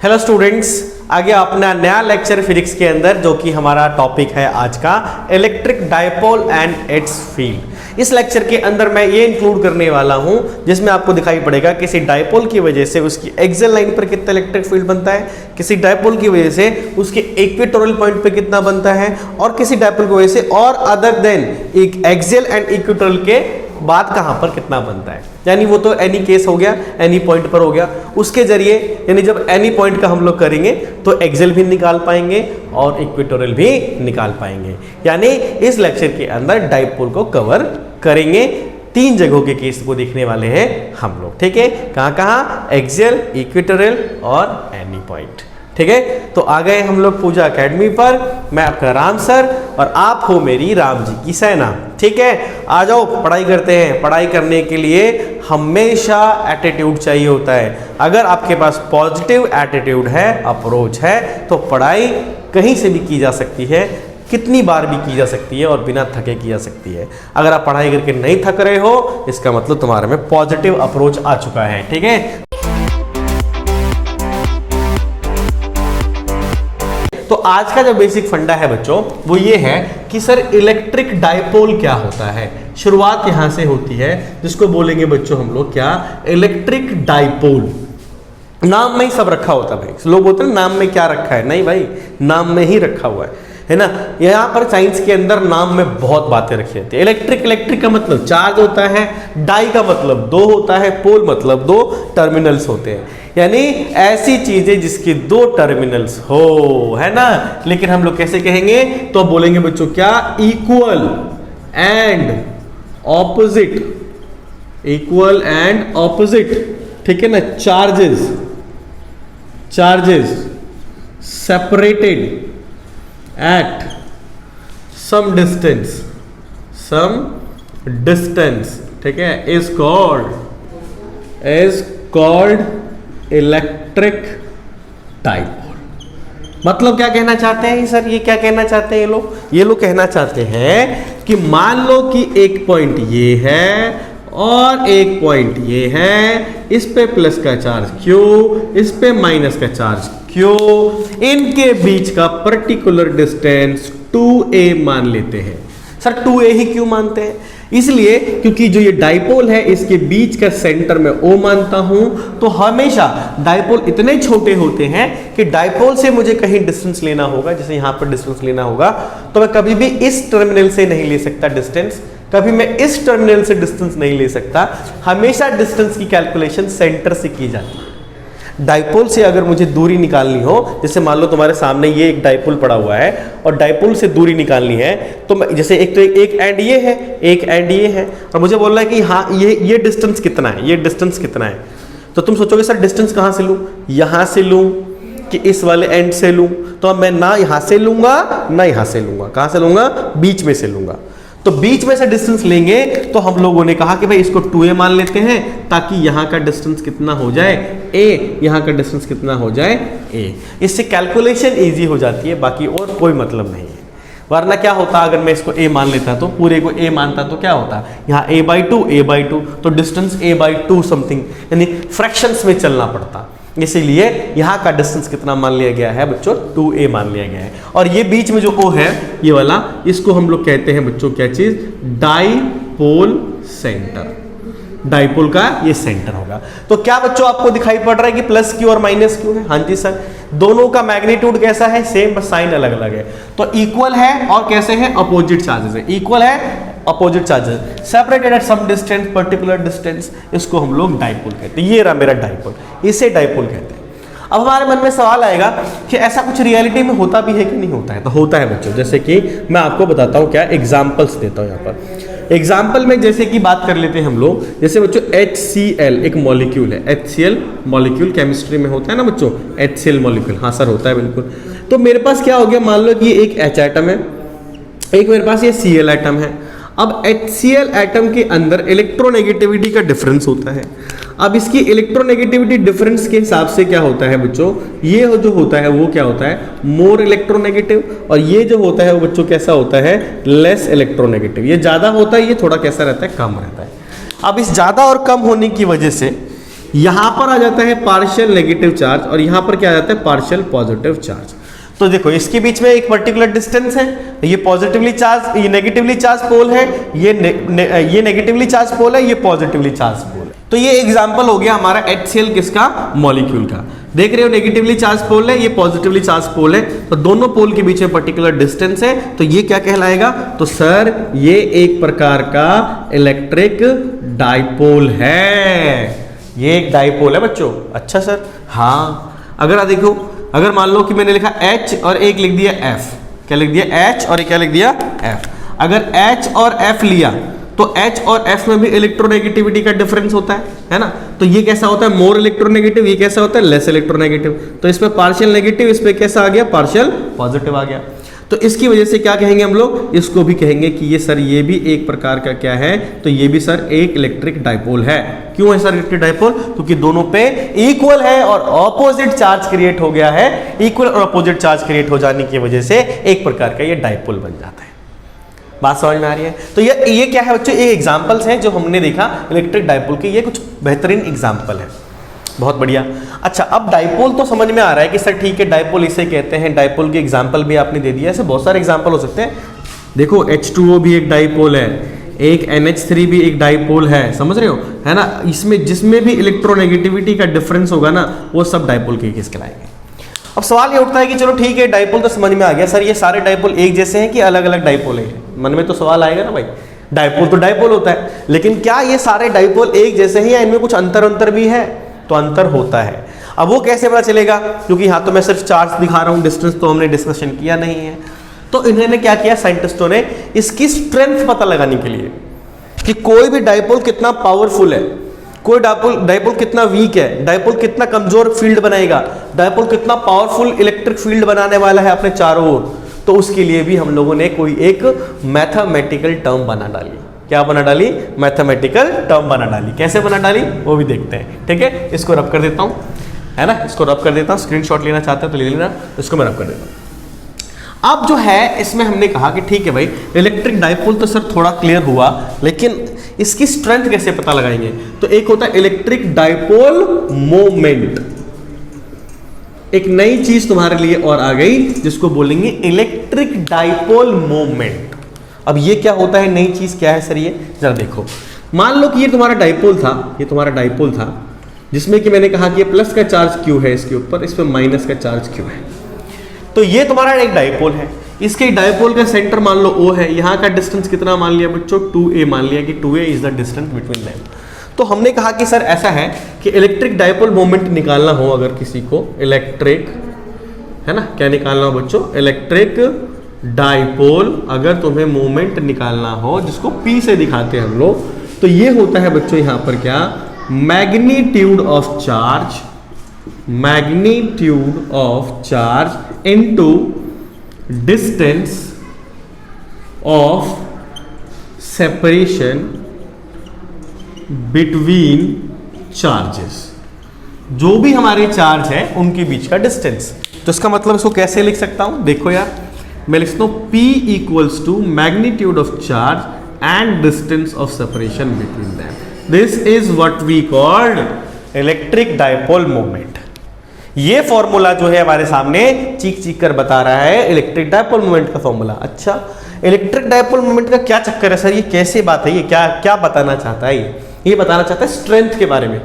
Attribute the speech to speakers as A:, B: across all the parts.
A: Hello students, आगे अपना नया लेक्चर फिजिक्स के अंदर जो कि हमारा टॉपिक है आज का electric dipole and it's field. इस लेक्चर के अंदर मैं ये इंक्लूड करने वाला हूं जिसमें आपको दिखाई पड़ेगा किसी डायपोल की वजह से उसकी एक्सियल लाइन पर कितना इलेक्ट्रिक फील्ड बनता है, किसी डायपोल की वजह से उसके इक्वेटोरियल पॉइंट पे कितना बनता है, और किसी डायपोल की वजह से और अदर देन एक एक्सियल एंड इक्वेटोरियल के बाद कहां पर कितना बनता है। यानी वो तो एनी केस हो गया, एनी पॉइंट पर हो गया। उसके जरिए यानी जब एनी पॉइंट का हम लोग करेंगे तो एक्सियल भी निकाल पाएंगे और इक्वेटोरियल भी निकाल पाएंगे। यानी इस लेक्चर के अंदर डायपोल को कवर करेंगे। 3 जगहों के केस को देखने वाले हैं हम लोग, ठीक है। कहां कहां? एक्सियल, इक्वेटोरियल और एनी पॉइंट, ठीक है। तो आ गए हम लोग पूजा एकेडमी पर। मैं आपका राम सर और आप हो मेरी राम जी की सेना, ठीक है। आ जाओ, पढ़ाई करते हैं। पढ़ाई करने के लिए हमेशा एटीट्यूड चाहिए होता है। अगर आपके पास पॉजिटिव एटीट्यूड है, अप्रोच है, तो पढ़ाई कहीं से भी की जा सकती है, कितनी बार भी की जा सकती है और बिना थके की जा सकती है। अगर आप पढ़ाई करके नहीं थक रहे हो, इसका मतलब तुम्हारे में पॉजिटिव अप्रोच आ चुका है, ठीक है। तो आज का जो बेसिक फंडा है बच्चों वो ये है कि सर इलेक्ट्रिक डायपोल क्या होता है। शुरुआत यहां से होती है जिसको बोलेंगे बच्चों हम लोग क्या? Electric dipole. नाम में ही सब रखा होता है भाई। लोग बोलते हैं नाम में क्या रखा है, नहीं भाई, नाम में ही रखा हुआ है ना। यहाँ पर साइंस के अंदर नाम में बहुत बातें रखी जाती है। इलेक्ट्रिक का मतलब चार्ज होता है, डाई का मतलब 2 होता है, पोल मतलब 2 टर्मिनल्स होते हैं। यानी ऐसी चीजें जिसकी 2 टर्मिनल्स हो, है ना। लेकिन हम लोग कैसे कहेंगे? तो बोलेंगे बच्चों क्या? इक्वल एंड ऑपोजिट, ठीक है ना। Charges separated at some distance, ठीक है, इज कॉल्ड इलेक्ट्रिक डायपोल। मतलब क्या कहना चाहते हैं सर? ये क्या कहना चाहते हैं ये लोग कहना चाहते हैं कि मान लो कि एक पॉइंट ये है और एक पॉइंट ये है, इस पे प्लस का चार्ज Q, इस पे माइनस का चार्ज Q, इनके बीच का पर्टिकुलर डिस्टेंस 2a मान लेते हैं। सर 2a ही क्यों मानते हैं? इसलिए क्योंकि जो ये डायपोल है इसके बीच का सेंटर में O मानता हूं, तो हमेशा डायपोल इतने छोटे होते हैं कि डायपोल से मुझे कहीं डिस्टेंस लेना होगा, जैसे यहां पर डिस्टेंस लेना होगा, तो मैं कभी भी इस टर्मिनल से नहीं ले सकता डिस्टेंस, कभी मैं इस टर्मिनल से डिस्टेंस नहीं ले सकता। हमेशा डिस्टेंस की कैलकुलेशन सेंटर से की जाती है। डायपोल से अगर मुझे दूरी निकालनी हो, जैसे मान लो तुम्हारे सामने ये एक डायपोल पड़ा हुआ है और डायपोल से दूरी निकालनी है, तो मैं जैसे एक एंड ये है, एक एंड ये है, और मुझे बोलना है कि हाँ ये डिस्टेंस कितना है, ये डिस्टेंस कितना है। तो तुम सोचोगे सर डिस्टेंस कहाँ से लूँ? यहाँ से लूँ कि इस वाले एंड से लूँ? तो मैं ना यहाँ से लूँगा ना यहाँ से लूँगा। कहाँ से लूँगा? बीच में से लूँगा। तो बीच में से डिस्टेंस लेंगे तो हम लोगों ने कहा कि भाई इसको 2a मान लेते हैं, ताकि यहां का डिस्टेंस कितना हो जाए a, यहां का डिस्टेंस कितना हो जाए a। इससे कैलकुलेशन इजी हो जाती है, बाकी और कोई मतलब नहीं है। वरना क्या होता अगर मैं इसको a मान लेता, तो पूरे को a मानता तो क्या होता? यहाँ a/2 तो डिस्टेंस a/2 समथिंग, यानी फ्रैक्शंस में चलना पड़ता। इसीलिए यहाँ का डिस्टेंस कितना मान लिया गया है बच्चों? 2a मान लिया गया है। और ये बीच में जो O है ये वाला, इसको हम लोग कहते हैं बच्चों क्या चीज? Dipole centre. डायपोल का ये सेंटर होगा। तो क्या बच्चों आपको दिखाई पड़ रहा है कि प्लस Q और माइनस Q है? हाँ जी सर। दोनों का मैग्नीट्यूड कैसा है? सेम, बस साइन अलग अलग है। तो इक्वल है और कैसे है? अपोजिट चार्जेस है। इक्वल है, opposite charges, separated at some distance, particular distance, इसको हम लोग डायपोल कहते हैं। ये रहा मेरा डायपोल, इसे डायपोल कहते हैं। अब हमारे मन में सवाल आएगा कि ऐसा कुछ रियलिटी में होता भी है कि नहीं होता है? तो होता है बच्चों। जैसे कि मैं आपको बताता हूँ, क्या एग्जाम्पल्स देता हूँ यहाँ पर। एग्जाम्पल में जैसे कि बात कर लेते हैं हम लोग, जैसे बच्चों HCl एक मॉलिक्यूल है। HCl मॉलिक्यूल केमिस्ट्री में होता है ना बच्चों, HCl मॉलिक्यूल। हाँ सर होता है बिल्कुल। तो मेरे पास क्या हो गया? मान लो कि एक H एटम है, एक मेरे पास ये Cl एटम है। अब HCl एटम के अंदर इलेक्ट्रोनेगेटिविटी का डिफरेंस होता है। अब इसकी इलेक्ट्रोनेगेटिविटी डिफरेंस के हिसाब से क्या होता है बच्चों? ये जो होता है वो क्या होता है? More electronegative. और ये जो होता है वो बच्चों कैसा होता है? Less electronegative. ये ज्यादा होता है, ये थोड़ा कैसा रहता है? कम रहता है। अब इस ज्यादा और कम होने की वजह से यहां पर आ जाता है पार्शियल नेगेटिव चार्ज और यहां पर क्या आ जाता है पार्शियल पॉजिटिव चार्ज। तो देखो इसके बीच में एक पर्टिकुलर डिस्टेंस है, ये पॉजिटिवली चार्ज, ये नेगेटिवली चार्ज पोल है, ये नेगेटिवली चार्ज पोल है, ये पॉजिटिवली चार्ज पोल है। तो ये एग्जांपल हो गया हमारा HCl किसका, मॉलिक्यूल का। देख रहे हो नेगेटिवली चार्ज पोल है, ये पॉजिटिवली चार्ज पोल है, तो दोनों पोल के बीच में पर्टिकुलर डिस्टेंस है, तो ये क्या कहलाएगा, तो सर ये एक प्रकार का इलेक्ट्रिक डाइपोल है, ये एक डाइपोल है बच्चों। अच्छा सर, हाँ अगर देखो, अगर मान लो कि मैंने लिखा H और एक लिख दिया F, क्या लिख दिया H और क्या लिख दिया F, अगर H और F लिया तो H और F में भी इलेक्ट्रोनेगेटिविटी का डिफरेंस होता है ना। तो ये कैसा होता है, मोर इलेक्ट्रोनेगेटिव, ये कैसा होता है, लेस इलेक्ट्रोनेगेटिव। तो इसमें पार्शियल नेगेटिव, इस पे कैसा आ गया, पार्शियल पॉजिटिव आ गया। तो इसकी वजह से क्या कहेंगे हम लोग, इसको भी कहेंगे कि ये सर ये भी एक प्रकार का क्या है, तो ये भी सर एक इलेक्ट्रिक डाइपोल है। क्यों है सर इलेक्ट्रिक डाइपोल, क्योंकि दोनों पे इक्वल है और ऑपोजिट चार्ज क्रिएट हो गया है। इक्वल और ऑपोजिट चार्ज क्रिएट हो जाने की वजह से एक प्रकार का ये डाइपोल बन जाता है। बात समझ में आ रही है। तो ये क्या है बच्चों, ये एग्जांपल्स हैं जो हमने देखा इलेक्ट्रिक डाइपोल के, ये कुछ बेहतरीन एग्जांपल है। बहुत बढ़िया। अच्छा, अब डाइपोल तो समझ में आ रहा है कि सर ठीक है डाइपोल इसे कहते हैं, डाइपोल के एग्जांपल भी आपने दे दिया। ऐसे बहुत सारे एग्जांपल हो सकते हैं। देखो H2O भी एक डाइपोल है, एक NH3 भी एक डाइपोल है, समझ रहे हो, है ना। इसमें जिसमें भी इलेक्ट्रोनेगेटिविटी का डिफरेंस होगा ना, वो सब डाइपोल के केस कहलाएंगे। अब सवाल ये उठता है कि चलो ठीक है डाइपोल तो समझ में आ गया, सर ये सारे डाइपोल एक जैसे हैं कि अलग अलग डाइपोल है। मन में तो सवाल आएगा ना भाई, डाइपोल तो डाइपोल होता है, लेकिन क्या ये सारे डाइपोल एक जैसे हैं या इनमें कुछ अंतर भी है, तो अंतर होता है। अब वो कैसे पता चलेगा, क्योंकि यहाँ तो मैं सिर्फ चार्ज दिखा रहा हूँ, डिस्टेंस तो हमने डिस्कशन किया नहीं है। तो इन्होंने क्या किया साइंटिस्टों ने, इसकी स्ट्रेंथ पता लगाने के लिए कि कोई भी डाइपोल कितना पावरफुल है, कोई डाइपोल कितना वीक है, डाइपोल कितना कमजोर फील्ड बनाएगा, डाइपोल कितना पावरफुल इलेक्ट्रिक फील्ड बनाने वाला है अपने चारों ओर, तो उसके लिए भी हम लोगों ने कोई एक मैथमेटिकल टर्म बना डाली। क्या बना डाली, मैथमेटिकल टर्म बना डाली। कैसे बना डाली वो भी देखते हैं, ठीक है। इसको रब कर देता हूं, है ना, इसको रब कर देता हूं। स्क्रीनशॉट लेना चाहते हो तो ले लेना, इसको मैं रब कर देता हूं। अब जो है इसमें हमने कहा कि ठीक है भाई इलेक्ट्रिक डाइपोल तो सर थोड़ा क्लियर हुआ, लेकिन इसकी स्ट्रेंथ कैसे पता लगाएंगे। तो एक होता है इलेक्ट्रिक डाइपोल मोमेंट, एक नई चीज तुम्हारे लिए और आ गई जिसको बोलेंगे इलेक्ट्रिक डाइपोल मोमेंट। अब ये क्या होता है, नई चीज क्या है सर ये, जरा देखो। मान लो कि ये तुम्हारा डाइपोल था, ये तुम्हारा डाइपोल था जिसमें कि मैंने कहा कि ये प्लस का चार्ज क्यू है इसके ऊपर, इस पे माइनस का चार्ज क्यू है। तो ये तुम्हारा एक डाइपोल है, इसके डाइपोल का सेंटर मान लो O है, यहाँ का डिस्टेंस कितना मान लिया बच्चों, 2a मान लिया कि 2a is the distance between them. तो हमने कहा कि सर ऐसा है कि इलेक्ट्रिक डाइपोल मोमेंट निकालना हो अगर किसी को, इलेक्ट्रिक, है ना, क्या निकालना हो बच्चों, इलेक्ट्रिक डाइपोल अगर तुम्हें मोमेंट निकालना हो, जिसको P से दिखाते हैं हम लोग, तो ये होता है बच्चों यहाँ पर क्या, magnitude of charge, magnitude of charge into distance of separation between charges. जो भी हमारे चार्ज है उनके बीच का डिस्टेंस। तो इसका मतलब इसको कैसे लिख सकता हूं, देखो यार, मैं लिखता हूं P equals to magnitude of charge and distance of separation between them. This is what we called electric dipole moment. ये फॉर्मूला जो है हमारे सामने चीख चीख कर बता रहा है इलेक्ट्रिक डाइपोल मोमेंट का फॉर्मूला। अच्छा, इलेक्ट्रिक डाइपोल मोमेंट का क्या चक्कर है सर, ये कैसे बात है, ये क्या बताना चाहता है, ये बताना चाहता है स्ट्रेंथ के बारे में,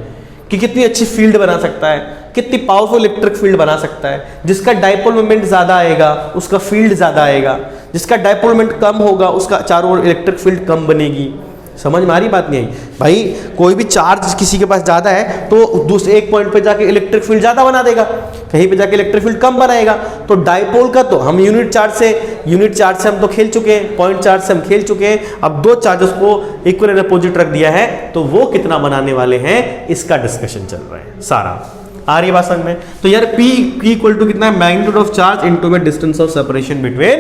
A: कि कितनी अच्छी फील्ड बना सकता है, कितनी पावरफुल इलेक्ट्रिक फील्ड बना सकता है। जिसका डाइपोल मोमेंट ज्यादा आएगा उसका फील्ड ज्यादा आएगा, जिसका डाइपोल मोमेंट कम होगा उसका चारों ओर इलेक्ट्रिक फील्ड कम बनेगी। समझ में आ रही बात नहीं आई भाई, कोई भी चार्ज किसी के पास ज्यादा है तो दूसरे एक पॉइंट पे जाके इलेक्ट्रिक फील्ड ज्यादा बना देगा, कहीं पे जाके इलेक्ट्रिक फील्ड कम बनाएगा। तो डाइपोल का तो हम यूनिट चार्ज से हम तो खेल चुके हैं, पॉइंट चार्ज से हम खेल चुके हैं। अब दो चार्जेस को इक्वल एंड अपोजिट रख दिया है, तो वो कितना बनाने वाले हैं इसका डिस्कशन चल रहा है सारा। आ रही बात समझ में। तो यार P इक्वल टू कितना है, मैग्नीट्यूड ऑफ चार्ज इनटू में distance of separation between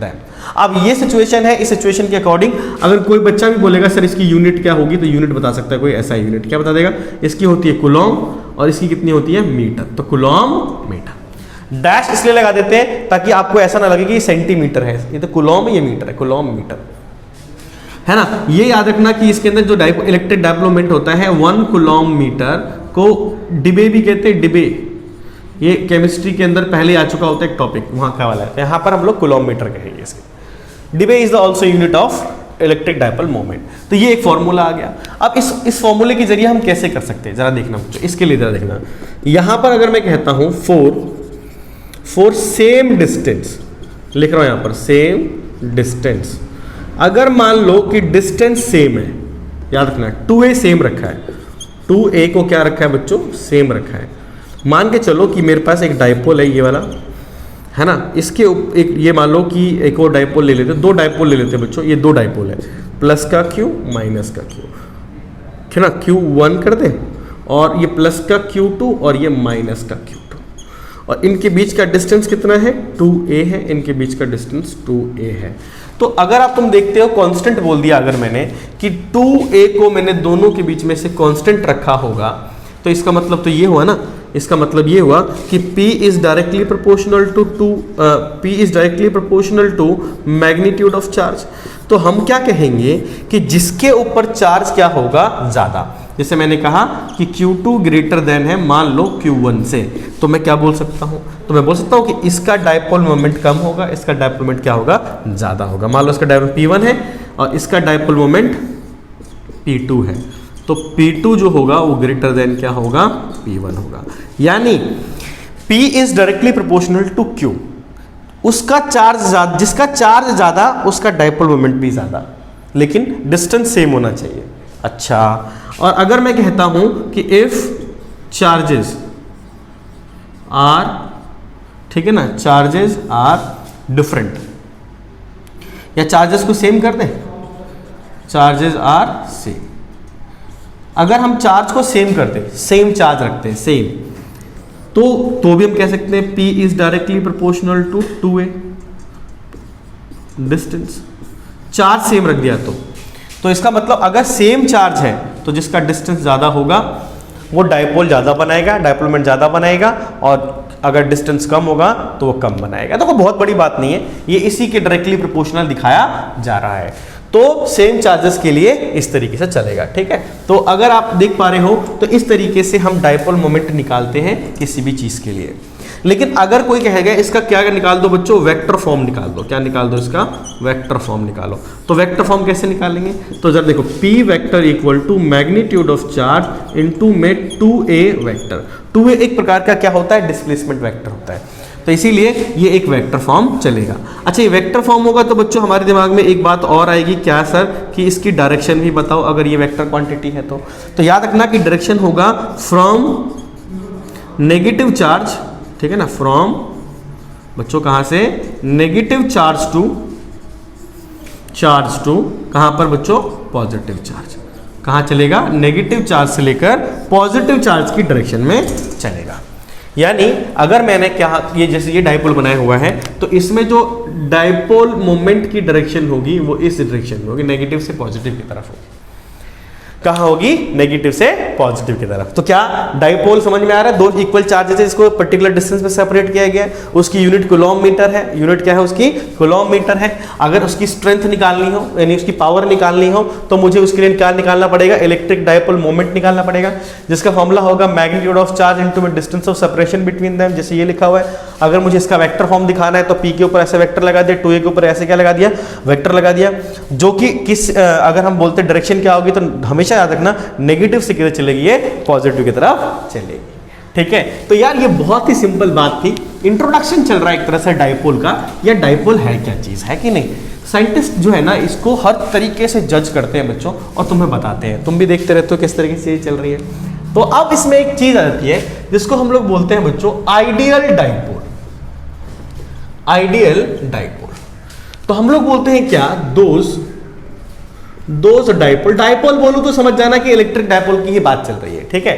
A: them. अब ये सिचुएशन है, इस सिचुएशन के अकॉर्डिंग अगर कोई बच्चा भी बोलेगा सर इसकी यूनिट क्या होगी, तो यूनिट बता सकता है कोई ऐसा यूनिट, क्या बता देगा, इसकी होती है कूलॉम और इसकी कितनी होती है मीटर। तो कूलॉम मीटर डैश इसलिए लगा देते हैं ताकि आपको ऐसा ना लगे कि ये सेंटीमीटर है, ये तो कूलॉम है, ये मीटर है, कूलॉम मीटर, है ना। ये याद रखना कि इसके अंदर जो इलेक्ट्रिक डाइपोल मोमेंट होता है 1 कूलॉम मीटर को डिबे भी कहते हैं, डिबे। ये केमिस्ट्री के अंदर पहले आ चुका होता है एक टॉपिक, वहां का वाला है, यहाँ पर हम लोग कूलम्ब कहेंगे इसे। Debye is the also unit of electric dipole moment. तो ये एक फॉर्मूला आ गया। अब इस फॉर्मूले के जरिए हम कैसे कर सकते हैं, जरा देखना बच्चों, इसके लिए जरा देखना। यहां पर अगर मैं कहता हूं फॉर सेम डिस्टेंस, लिख रहा हूं यहां पर सेम डिस्टेंस, अगर मान लो कि डिस्टेंस सेम है, याद रखना 2a सेम रखा है, 2a को क्या रखा है बच्चों, सेम रखा है। मान के चलो कि मेरे पास एक डाइपोल है, ये वाला है ना, इसके एक ये मान लो कि एक और डाइपोल ले लेते, दो डाइपोल ले लेते बच्चों, ये दो डाइपोल है, प्लस का Q माइनस का Q, है ना, Q1 कर दे और ये प्लस का Q2 और ये माइनस का Q2, और इनके बीच का डिस्टेंस कितना है, 2a है, इनके बीच का डिस्टेंस 2a है। तो अगर आप तुम देखते हो कांस्टेंट बोल दिया अगर मैंने कि 2a को मैंने दोनों के बीच में से कांस्टेंट रखा होगा, तो इसका मतलब तो ये हुआ ना, इसका मतलब ये हुआ कि P is directly proportional to magnitude of charge. तो हम क्या कहेंगे कि जिसके ऊपर चार्ज क्या होगा, ज्यादा। जैसे मैंने कहा कि Q2 ग्रेटर देन है मान लो Q1 से, तो मैं क्या बोल सकता हूं, तो मैं बोल सकता हूं कि इसका डाइपोल मोमेंट कम होगा, इसका डाइपोल मोमेंट क्या होगा, ज्यादा होगा। मान लो इसका डाइपोल P1 है और इसका डाइपोल मोमेंट P2 है, तो P2 जो होगा वो ग्रेटर देन क्या होगा, P1 होगा। यानी P is directly proportional to Q, उसका चार्ज जिसका चार्ज ज्यादा उसका डाइपोल मोमेंट भी ज्यादा, लेकिन डिस्टेंस सेम होना चाहिए। अच्छा, और अगर मैं कहता हूं कि इफ चार्जेस आर, ठीक है ना, चार्जेस आर डिफरेंट, या चार्जेस को सेम कर दें, चार्जेस आर सेम। अगर हम चार्ज को सेम करते, सेम चार्ज रखते हैं, सेम, तो भी हम कह सकते हैं P is directly proportional to 2a, distance, charge same रख दिया तो इसका मतलब अगर सेम चार्ज है तो जिसका डिस्टेंस ज्यादा होगा वो डाइपोल ज्यादा बनाएगा, डाइपोल मोमेंट ज्यादा बनाएगा, और अगर डिस्टेंस कम होगा तो वो कम बनाएगा। तो कोई बहुत बड़ी बात नहीं है, ये इसी के डायरेक्टली प्रोपोर्शनल दिखाया जा रहा है। तो सेम चार्जेस के लिए इस तरीके से चलेगा, ठीक है। तो अगर आप देख पा रहे हो तो इस तरीके से हम डाइपोल मोमेंट निकालते हैं किसी भी चीज के लिए। लेकिन अगर कोई कहेगा इसका क्या निकाल दो बच्चों, वेक्टर फॉर्म निकाल दो, क्या निकाल दो, इसका वेक्टर फॉर्म निकालो। तो वेक्टर फॉर्म कैसे निकालेंगे, तो जरा देखो, P vector equal to magnitude of charge into में 2a वेक्टर। 2a एक प्रकार का क्या होता है, डिस्प्लेसमेंट वेक्टर होता है, तो इसीलिए ये एक वेक्टर फॉर्म चलेगा। अच्छा, ये वेक्टर फॉर्म होगा तो बच्चों हमारे दिमाग में एक बात और आएगी, क्या सर, कि इसकी डायरेक्शन भी बताओ अगर ये वेक्टर क्वांटिटी है तो याद रखना कि डायरेक्शन होगा फ्रॉम नेगेटिव चार्ज, ठीक है ना, फ्रॉम बच्चों कहां से, नेगेटिव चार्ज टू कहां पर बच्चों, पॉजिटिव चार्ज। कहां चलेगा, नेगेटिव चार्ज से लेकर पॉजिटिव चार्ज की डायरेक्शन में चलेगा। यानी अगर मैंने क्या, ये जैसे ये डाइपोल बनाया हुआ है तो इसमें जो डाइपोल मोमेंट की डायरेक्शन होगी वो इस डायरेक्शन में होगी, नेगेटिव से पॉजिटिव की तरफ होगी। कहाँ होगी, नेगेटिव से पॉजिटिव की तरफ। तो क्या डाइपोल समझ में आ रहा है, दो इक्वल चार्जेस है, इसको पर्टिकुलर डिस्टेंस में सेपरेट किया गया है, उसकी यूनिट कूलम्ब मीटर है, यूनिट क्या है उसकी, कूलम्ब मीटर है। अगर उसकी स्ट्रेंथ निकालनी हो यानी उसकी पावर निकालनी हो तो मुझे उसके लिए क्या निकालना पड़ेगा, इलेक्ट्रिक डाइपोल मोमेंट निकालना पड़ेगा, जिसका फॉर्मूला होगा मैग्नीट्यूड ऑफ चार्ज इनटू में distance of separation between them, जैसे ये लिखा हुआ है। अगर मुझे इसका वेक्टर फॉर्म दिखाना है तो P के ऊपर ऐसे वेक्टर लगा दिया, 2a के ऊपर ऐसे क्या लगा दिया, वेक्टर लगा दिया, जो कि किस अगर हम बोलते डायरेक्शन क्या होगी तो हमेशा याद रखना नेगेटिव से किधर चलेगी, ये पॉजिटिव की तरफ चलेगी, ठीक है। तो यार ये बहुत ही सिंपल बात थी, इंट्रोडक्शन चल रहा है एक तरह से डाइपोल का, या डाइपोल है क्या चीज, है कि नहीं। साइंटिस्ट जो है ना इसको हर तरीके से जज करते हैं बच्चों, और तुम्हें बताते हैं, तुम भी देखते रहते हो किस तरीके से ये चल रही है। तो अब इसमें एक चीज आ जाती है जिसको हम लोग बोलते हैं बच्चों आइडियल डाइपोल। आइडियल डाइपोल तो हम लोग बोलते हैं क्या, दोज डाइपोल, डाइपोल बोलूं तो समझ जाना कि इलेक्ट्रिक डाइपोल की ही बात चल रही है, ठीक है।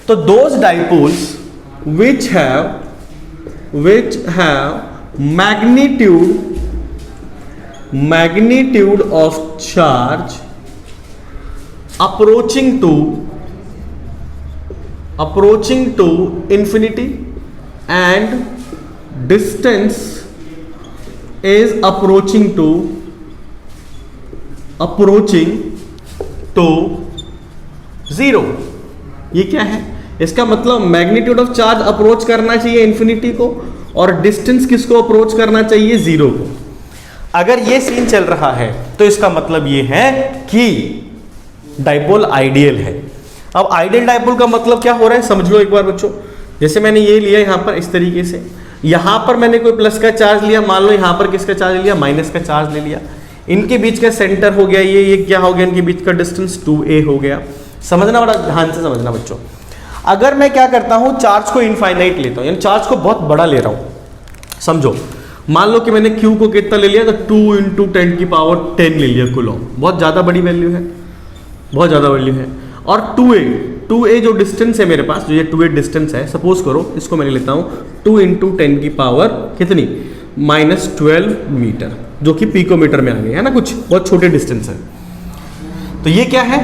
A: तो those dipoles which have magnitude of charge approaching to infinity and distance is approaching to zero. ये क्या है, इसका मतलब मैग्नीट्यूड ऑफ चार्ज अप्रोच करना चाहिए इन्फिनिटी को और डिस्टेंस किसको अप्रोच करना चाहिए, जीरो को। अगर ये सीन चल रहा है तो इसका मतलब ये है कि डाइपोल आइडियल है। अब आइडियल डाइपोल का मतलब क्या हो रहा है समझ लो एक बार बच्चों। जैसे मैंने ये लिया यहां पर इस तरीके से, यहां पर मैंने कोई प्लस का चार्ज लिया, मान लो यहां पर किसका चार्ज लिया, माइनस का चार्ज ले लिया। इनके बीच का सेंटर हो गया ये क्या हो गया, इनके बीच का डिस्टेंस 2a हो गया। समझना, बड़ा ध्यान से समझना बच्चों। अगर मैं क्या करता हूं, चार्ज को इनफाइनाइट लेता हूं, यानी चार्ज को बहुत बड़ा ले रहा हूं। समझो, मान लो कि मैंने Q को कितना ले लिया, तो 2 × 10⁻10 ले लिया कूलॉम। बहुत ज़्यादा बड़ी वैल्यू है, बहुत ज़्यादा वैल्यू है। और 2a जो डिस्टेंस है मेरे पास, जो ये 2a डिस्टेंस है, सपोज करो इसको मैं लेता हूँ 2 × 10⁻, कितनी, -12 मीटर, जो कि पिकोमीटर में आ गया है ना, कुछ बहुत छोटे डिस्टेंस है। तो ये क्या है,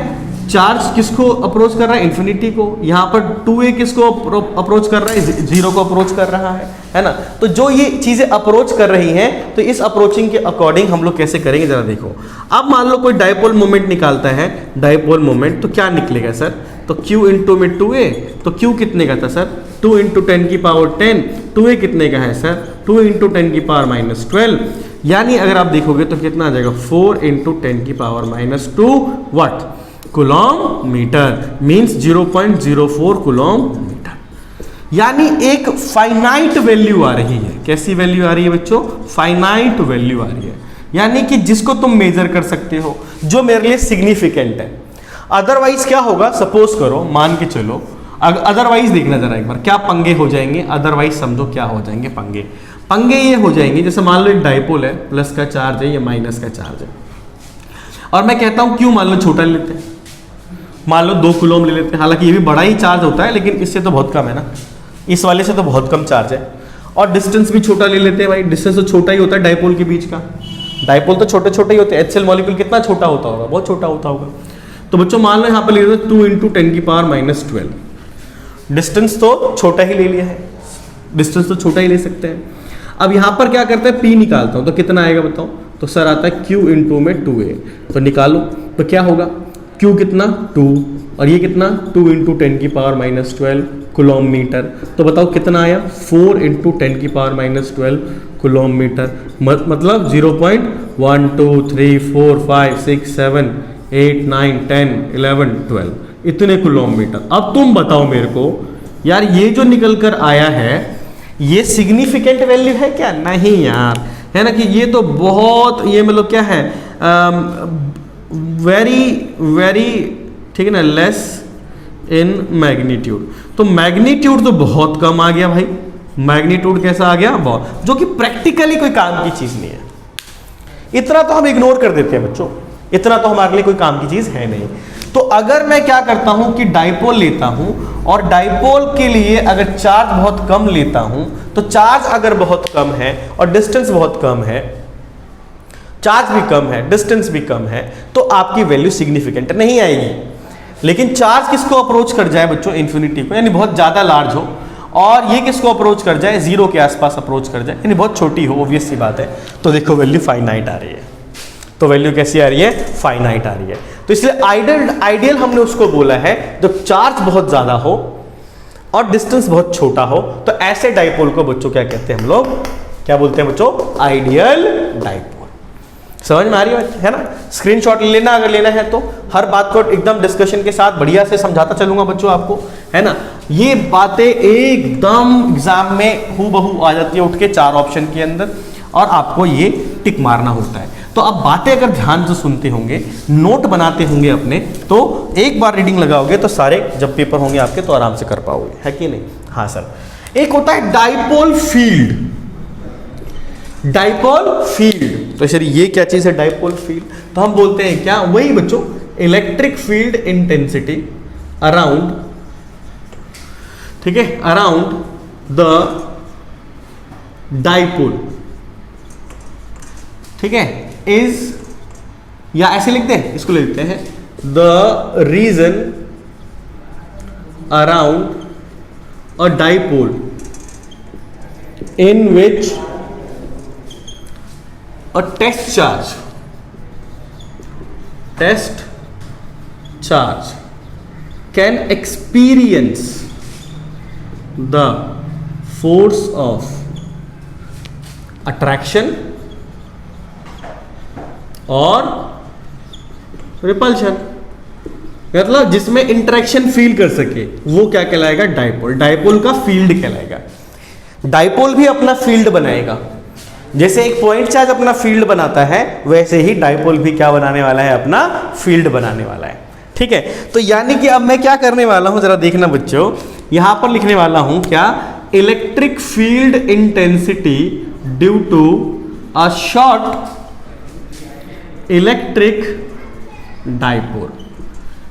A: चार्ज किसको अप्रोच कर रहा है, इन्फिनिटी को। यहाँ पर 2a किसको अप्रोच कर रहा है, जीरो को अप्रोच कर रहा है ना। तो जो ये चीजें अप्रोच कर रही हैं, तो इस अप्रोचिंग के अकॉर्डिंग हम लोग कैसे करेंगे जरा देखो। अब मान लो कोई डाइपोल मोमेंट निकालता है, डाइपोल मोमेंट, तो क्या निकलेगा सर, तो Q × में 2a, तो Q कितने का था सर, 2 × 10⁻10, 2a कितने का है सर, 2 × 10⁻−12, यानी अगर आप देखोगे तो कितना आ जाएगा, 4 × 10⁻2 what, coulomb metre, means 0.04 coulomb metre. यानी एक फाइनाइट वैल्यू आ रही है। कैसी वैल्यू आ रही है बच्चों, फाइनाइट वैल्यू आ रही है, यानी कि जिसको तुम मेजर कर सकते हो, जो मेरे लिए सिग्निफिकेंट है। अदरवाइज क्या होगा, सपोज करो, मान के चलो, अदरवाइज देखना जरा एक बार क्या पंगे हो जाएंगे। अदरवाइज समझो क्या हो जाएंगे पंगे। पंगे ये हो जाएंगे, जैसे मान लो एक डाइपोल है, प्लस का चार्ज है या माइनस का चार्ज है, और मैं कहता हूं क्यों, मान लो छोटा ले लेते हैं, मान लो 2 कूलॉम ले लेते हैं। हालांकि ये भी बड़ा ही चार्ज होता है, लेकिन इससे तो बहुत कम है ना, इस वाले से तो बहुत कम चार्ज है। और डिस्टेंस भी छोटा ले लेते हैं भाई, डिस्टेंस तो छोटा ही होता है डाइपोल के बीच का। डाइपोल तो छोटे छोटे ही होते हैं, HCl मॉलिक्यूल कितना छोटा होता होगा, बहुत छोटा होता होगा। तो बच्चों मान लो यहाँ पर ले लो 2 × 10⁻−12, डिस्टेंस तो छोटा ही ले लिया है, डिस्टेंस तो छोटा ही ले सकते हैं। अब यहाँ पर क्या करते हैं, P निकालता हूँ, तो कितना आएगा बताओ, तो सर आता है Q × में 2a, तो निकालो, तो क्या होगा, Q कितना 2, और ये कितना 2 × 10⁻−12 कूलॉम मीटर। तो बताओ कितना आया, 4 × 10⁻−12 कूलॉम मीटर, मतलब 0.1 2 3 4 5 6 7 8 9 10 11 12, इतने कूलॉम मीटर। अब तुम बताओ मेरे को यार, ये जो निकल कर आया है ये सिग्निफिकेंट वैल्यू है क्या, नहीं यार, है ना, कि ये तो बहुत, ये मतलब क्या है, वेरी वेरी, ठीक है ना, लेस इन मैग्नीट्यूड। तो मैग्नीट्यूड तो बहुत कम आ गया भाई, मैग्नीट्यूड कैसा आ गया, बहुत, जो कि प्रैक्टिकली कोई काम की चीज नहीं है। इतना तो हम इग्नोर कर देते हैं बच्चों, इतना तो हमारे लिए कोई काम की चीज है नहीं। तो अगर मैं क्या करता हूं कि डाइपोल लेता हूं, और डाइपोल के लिए अगर चार्ज बहुत कम लेता हूं, तो चार्ज अगर बहुत कम है और डिस्टेंस बहुत कम है, चार्ज भी कम है, डिस्टेंस भी कम है, तो आपकी वैल्यू सिग्निफिकेंट नहीं आएगी। लेकिन चार्ज किसको अप्रोच कर जाए बच्चों, इन्फिनिटी को, यानी बहुत ज्यादा लार्ज हो, और ये किसको अप्रोच कर जाए, जीरो के आसपास अप्रोच कर जाए, यानी बहुत छोटी हो, ऑब्वियस सी बात है, तो देखो वैल्यू फाइनाइट आ रही है। तो वैल्यू कैसी आ रही है, फाइनाइट आ रही है। तो इसलिए आइडियल हमने उसको बोला है जब चार्ज बहुत ज्यादा हो और डिस्टेंस बहुत छोटा हो, तो ऐसे डाइपोल को बच्चों क्या कहते हैं, हम लोग क्या बोलते हैं बच्चों, आइडियल डाइपोल। समझ में आ रही है ना, स्क्रीनशॉट ले लेना अगर लेना है तो, हर बात को एकदम डिस्कशन के साथ बढ़िया से समझाता चलूंगा बच्चों आपको, है ना। ये बातें एकदम एग्जाम में हूबहू आ जाती है उठ के 4 ऑप्शन के अंदर, और आपको ये टिक मारना होता है। तो अब बातें अगर ध्यान से सुनते होंगे, नोट बनाते होंगे अपने, तो एक बार रीडिंग लगाओगे तो सारे जब पेपर होंगे आपके तो आराम से कर पाओगे, है कि नहीं। हाँ सर, एक होता है डाइपोल फील्ड, डाइपोल फील्ड। तो सर ये क्या चीज है डाइपोल फील्ड, तो हम बोलते हैं क्या, वही बच्चों, इलेक्ट्रिक फील्ड इंटेंसिटी अराउंड, ठीक है, अराउंड द डाइपोल, ठीक है, इज, या ऐसे लिखते हैं, इसको लिखते हैं the region around a dipole in which a test charge can experience the force of attraction और रिपल्शन, मतलब जिसमें इंटरेक्शन फील कर सके वो क्या कहलाएगा? डाइपोल। डाइपोल का फील्ड कहलाएगा। डाइपोल भी अपना फील्ड बनाएगा, जैसे एक पॉइंट चार्ज अपना फील्ड बनाता है वैसे ही डाइपोल भी क्या बनाने वाला है? अपना फील्ड बनाने वाला है। ठीक है, तो यानी कि अब मैं क्या करने वाला हूं, जरा देखना बच्चों, यहां पर लिखने वाला हूं क्या? Electric field intensity due to a short electric dipole.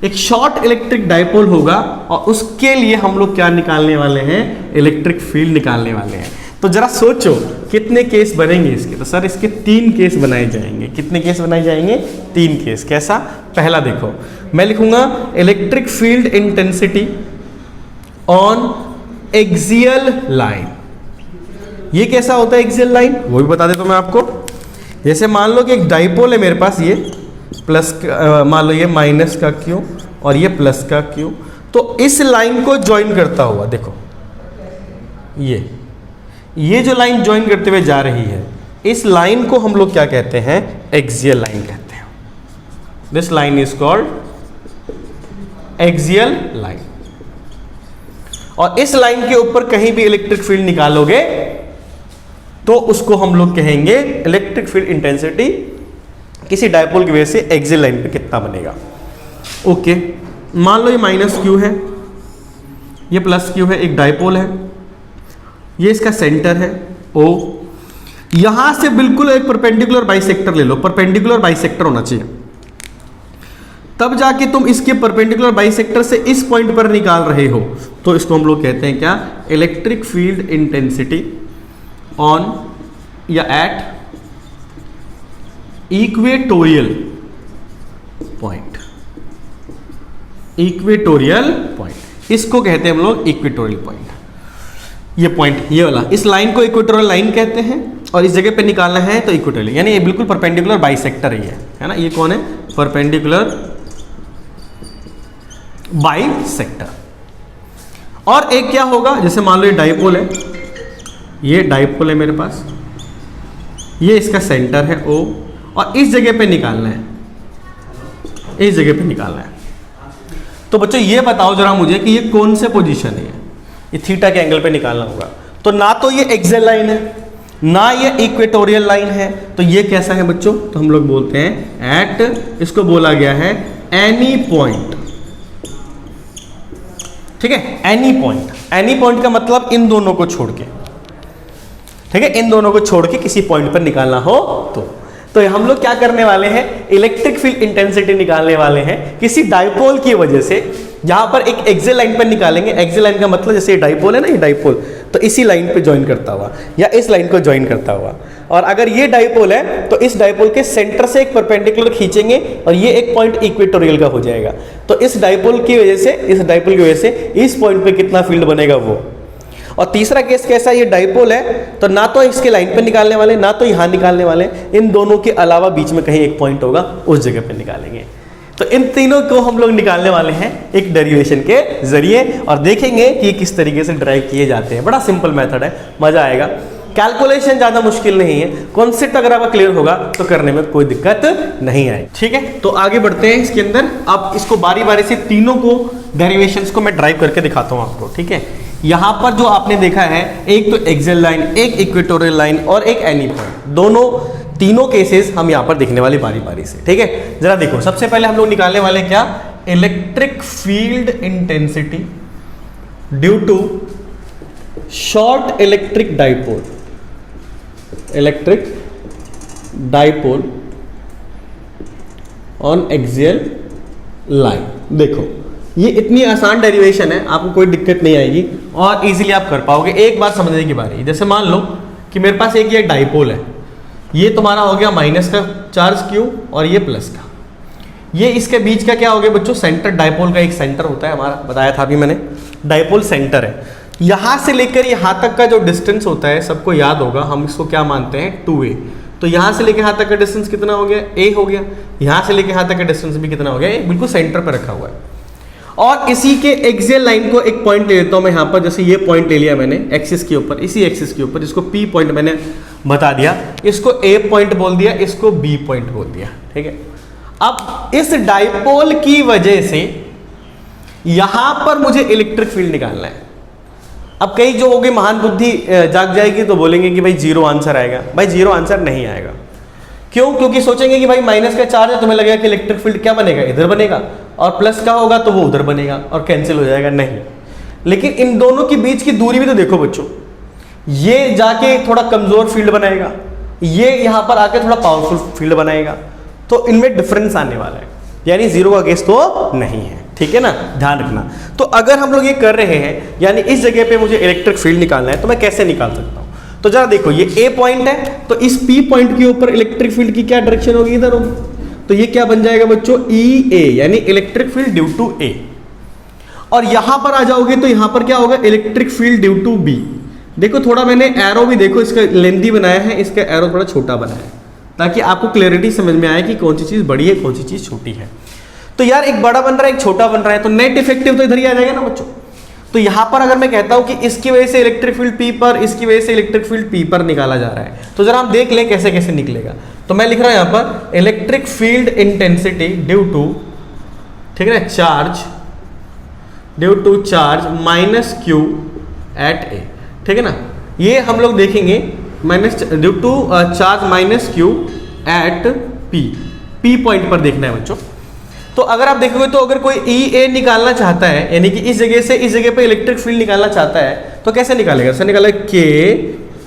A: एक शॉर्ट इलेक्ट्रिक डाइपोल होगा और उसके लिए हम लोग क्या निकालने वाले हैं? इलेक्ट्रिक फील्ड निकालने वाले हैं। तो जरा सोचो कितने केस बनेंगे इसके? तो सर इसके 3 केस बनाए जाएंगे। कितने केस बनाए जाएंगे? 3 केस। कैसा? पहला देखो, मैं लिखूंगा electric field intensity on axial line. ये कैसा होता है एक्सियल लाइन? वो भी बता देता हूं मैं आपको। जैसे मान लो कि एक डाइपोल है मेरे पास, ये प्लस मान लो ये माइनस का क्यू और ये प्लस का क्यू, तो इस लाइन को ज्वाइन करता हुआ देखो, ये जो लाइन ज्वाइन करते हुए जा रही है, इस लाइन को हम लोग क्या कहते हैं? एक्सियल लाइन कहते हैं। This line is called axial line. और इस लाइन के ऊपर कहीं भी इलेक्ट्रिक फील्ड निकालोगे तो उसको हम लोग कहेंगे इलेक्ट्रिक फील्ड इंटेंसिटी किसी डाइपोल की वजह से एक्सियल लाइन पे कितना बनेगा। ओके, मान लो ये माइनस क्यू है, ये प्लस क्यू है, एक डाइपोल है, ये इसका सेंटर है O। यहां से बिल्कुल एक परपेंडिकुलर बाइसेक्टर ले लो, परपेंडिकुलर बाइसेक्टर होना चाहिए, तब जाके तुम इसके परपेंडिकुलर बाइसेक्टर से इस पॉइंट पर निकाल रहे हो, तो इसको हम लोग कहते हैं क्या? इलेक्ट्रिक फील्ड इंटेंसिटी ऑन या at equatorial point. Equatorial point इसको कहते हैं हम लोग इक्वेटोरियल पॉइंट। ये पॉइंट, ये वाला, इस लाइन को इक्वेटोरियल लाइन कहते हैं और इस जगह पे निकालना है तो इक्वेटोरियल, यानी ये बिल्कुल परपेंडिकुलर बाइसेक्टर ही है ना? ये कौन है? Perpendicular bisector. और एक क्या होगा, जैसे मान लो ये डाइपोल है, ये डाइपोल है मेरे पास, ये इसका सेंटर है O और इस जगह पे निकालना है, इस जगह पे निकालना है। तो बच्चों ये बताओ जरा मुझे कि ये कौन से पोजीशन है? ये थीटा के एंगल पे निकालना होगा। तो ना तो ये एक्सियल लाइन है, ना ये इक्वेटोरियल लाइन है, तो ये कैसा है बच्चों? तो हम लोग बोलते हैं एट, इसको बोला गया है एनी पॉइंट। ठीक है, एनी पॉइंट। एनी पॉइंट का मतलब इन दोनों को छोड़ के, ठीक है, इन दोनों को छोड़ के किसी पॉइंट पर निकालना हो तो हम लोग क्या करने वाले हैं? इलेक्ट्रिक फील्ड इंटेंसिटी निकालने वाले हैं किसी डाइपोल की वजह से, जहां पर एक एक्सियल लाइन पर निकालेंगे। एक्सियल लाइन का मतलब जैसे ये डाइपोल है ना, ये डाइपोल, तो इसी लाइन पे ज्वाइन करता हुआ या इस लाइन को ज्वाइन करता हुआ। और अगर ये डाइपोल है तो इस डाइपोल के सेंटर से एक परपेंडिकुलर खींचेंगे और ये एक पॉइंट इक्वेटोरियल का हो जाएगा। तो इस डाइपोल की वजह से, इस डाइपोल की वजह से इस पॉइंट पे कितना फील्ड बनेगा वो। और तीसरा केस कैसा? ये डाइपोल है तो ना तो इसके लाइन पे निकालने वाले, ना तो यहां निकालने वाले, इन दोनों के अलावा बीच में कहीं एक पॉइंट होगा, उस जगह पे निकालेंगे। तो इन तीनों को हम लोग निकालने वाले हैं एक डेरिवेशन के जरिए और देखेंगे कि ये किस तरीके से ड्राइव किए जाते हैं। बड़ा सिंपल मेथड है, मजा आएगा। कैलकुलेशन ज्यादा मुश्किल नहीं है, कॉन्सेप्ट अगर आपका क्लियर होगा तो करने में कोई दिक्कत नहीं आए। ठीक है, तो आगे बढ़ते हैं इसके अंदर। अब इसको बारी बारी से तीनों को डेरिवेशंस को मैं ड्राइव करके दिखाता हूं आपको। ठीक है, यहां पर जो आपने देखा है, एक तो एक्सियल लाइन, एक इक्वेटोरियल लाइन और एक एनी पॉइंट, दोनों तीनों केसेस हम यहां पर देखने वाले बारी बारी से। ठीक है, जरा देखो, सबसे पहले हम लोग निकालने वाले क्या? Electric field intensity due to short electric dipole. Electric dipole on axial line. देखो, ये इतनी आसान डेरिवेशन है, आपको कोई दिक्कत नहीं आएगी और इजीली आप कर पाओगे। एक बार समझने की बारी, जैसे मान लो कि मेरे पास एक ये डाइपोल है, ये तुम्हारा हो गया माइनस का चार्ज क्यू और ये प्लस का, ये इसके बीच का क्या हो गया बच्चों? सेंटर। डाइपोल का एक सेंटर होता है हमारा, बताया था अभी मैंने, डाइपोल सेंटर है। यहां से लेकर यहां तक का जो डिस्टेंस होता है, सबको याद होगा, हम इसको क्या मानते हैं? 2a। तो यहां से लेकर यहां तक का डिस्टेंस कितना हो गया? a हो गया। यहां से लेकर यहां तक का डिस्टेंस भी कितना हो गया? बिल्कुल सेंटर पर रखा हुआ है। और इसी के एक्सियल लाइन को एक पॉइंट ले लेता हूं मैं यहां पर, जैसे ये पॉइंट ले लिया मैंने एक्सिस के ऊपर, इसी एक्सिस के ऊपर, इसको P पॉइंट मैंने बता दिया, इसको A पॉइंट बोल दिया, इसको B पॉइंट बोल दिया, ठीक है। अब इस डाइपोल की वजह से यहां पर मुझे इलेक्ट्रिक फील्ड निकालना है। अब कई जो होगी महान बुद्धि जाग जाएगी तो बोलेंगे कि भाई जीरो आंसर आएगा। भाई जीरो आंसर नहीं आएगा। क्यों? क्योंकि सोचेंगे कि भाई माइनस का चार्ज है, तुम्हें लगेगा कि इलेक्ट्रिक फील्ड क्या बनेगा, इधर बनेगा, और प्लस का होगा तो वो उधर बनेगा और कैंसिल हो जाएगा। नहीं, लेकिन इन दोनों के बीच की दूरी भी तो देखो बच्चों, ये जाके थोड़ा कमजोर फील्ड बनाएगा, ये यहां पर आके थोड़ा पावरफुल फील्ड बनाएगा, तो इनमें डिफरेंस आने वाला है, यानी जीरो का केस तो नहीं है, ठीक है ना, ध्यान रखना। तो अगर हम लोग ये कर रहे हैं, यानी इस जगह पे मुझे इलेक्ट्रिक फील्ड निकालना है, तो मैं कैसे निकाल सकता हूं? तो जरा देखो, ये ए पॉइंट है, तो इस पी पॉइंट के ऊपर इलेक्ट्रिक फील्ड की क्या डायरेक्शन होगी, इधर होगी, तो ये क्या बन जाएगा बच्चों, ई ए, यानी इलेक्ट्रिक फील्ड ड्यू टू ए। और यहां पर आ जाओगे तो यहां पर क्या होगा, electric field due to B. देखो थोड़ा मैंने एरो भी देखो इसका लेंथी बनाया है, इसका एरो थोड़ा छोटा बनाया है, ताकि आपको क्लैरिटी समझ में आए कि कौन सी चीज बड़ी है, कौन सी चीज छोटी है। तो यार एक बड़ा बन रहा है, एक छोटा बन रहा है, तो नेट इफेक्टिव तो इधर ही आ जाएगा ना बच्चों। तो यहां पर अगर मैं कहता हूं कि इसकी वजह से इलेक्ट्रिक फील्ड पी पर, इसकी वजह से इलेक्ट्रिक फील्ड पी पर निकाला जा रहा है, तो जरा हम देख लें कैसे कैसे निकलेगा। तो मैं लिख रहा हूं यहां पर electric field intensity due to, ठीक है ना, charge due to charge minus Q at A, ठीक है ना। ये हम लोग देखेंगे minus due to charge minus Q at P point पर देखना है बच्चों। तो अगर आप देखोगे तो अगर कोई ई ए निकालना चाहता है, यानी कि इस जगह से इस जगह पे इलेक्ट्रिक फील्ड निकालना चाहता है, तो कैसे निकालेगा? उससे निकालेगा के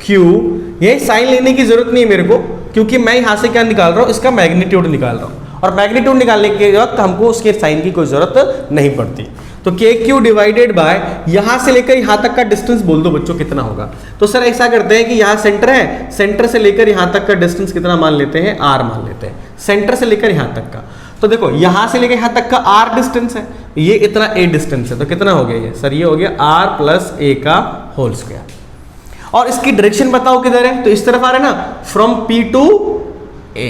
A: क्यू, ये साइन लेने की जरूरत नहीं है मेरे को, क्योंकि मैं यहां से क्या निकाल रहा हूं, इसका मैग्नीट्यूड निकाल रहा हूं, और मैग्नीट्यूड निकालने के वक्त हमको उसके साइन की कोई जरूरत नहीं पड़ती। तो के क्यू डिवाइडेड बाय, यहां से लेकर यहां तक का डिस्टेंस बोल दो बच्चों कितना होगा। तो सर ऐसा करते हैं कि यहां सेंटर है, सेंटर से लेकर यहां तक का डिस्टेंस कितना मान लेते हैं, आर मान लेते हैं, सेंटर से लेकर यहां तक का। तो देखो यहां से लेकर यहां तक का आर डिस्टेंस है, ये इतना ए डिस्टेंस है, तो कितना हो गया ये सर, ये हो गया आर प्लस ए का होल स्क्वायर। और इसकी डायरेक्शन बताओ किधर है, तो इस तरफ आ रहा है ना, फ्रॉम पी टू ए,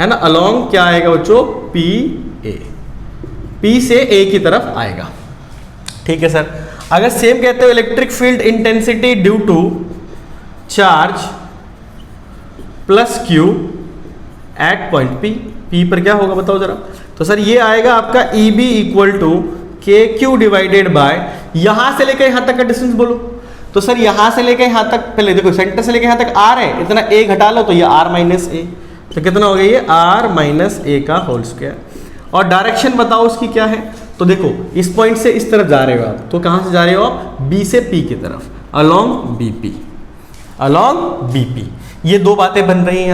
A: है ना, अलोंग क्या आएगा बच्चों, पी ए, पी से ए की तरफ आएगा, ठीक है सर। अगर सेम कहते हो electric field intensity due to charge plus q at point P पर क्या होगा बताओ जरा। तो सर ये आएगा आपका ई बी इक्वल टू के क्यू डिवाइडेड बाय, यहां से लेकर यहां तक का डिस्टेंस बोलो। तो सर यहां से लेकर यहां तक, पहले देखो सेंटर से लेकर यहां तक आर है, इतना ए घटा लो तो ये आर माइनस ए, तो कितना हो गया ये आर माइनस ए का होल स्क्वायर। और डायरेक्शन बताओ उसकी क्या है, तो देखो इस पॉइंट से इस तरफ जा रहे हो आप, तो कहां से जा रहे हो आप, बी से पी की तरफ, अलोंग बीपी, अलोंग बीपी। ये दो बातें बन रही हैं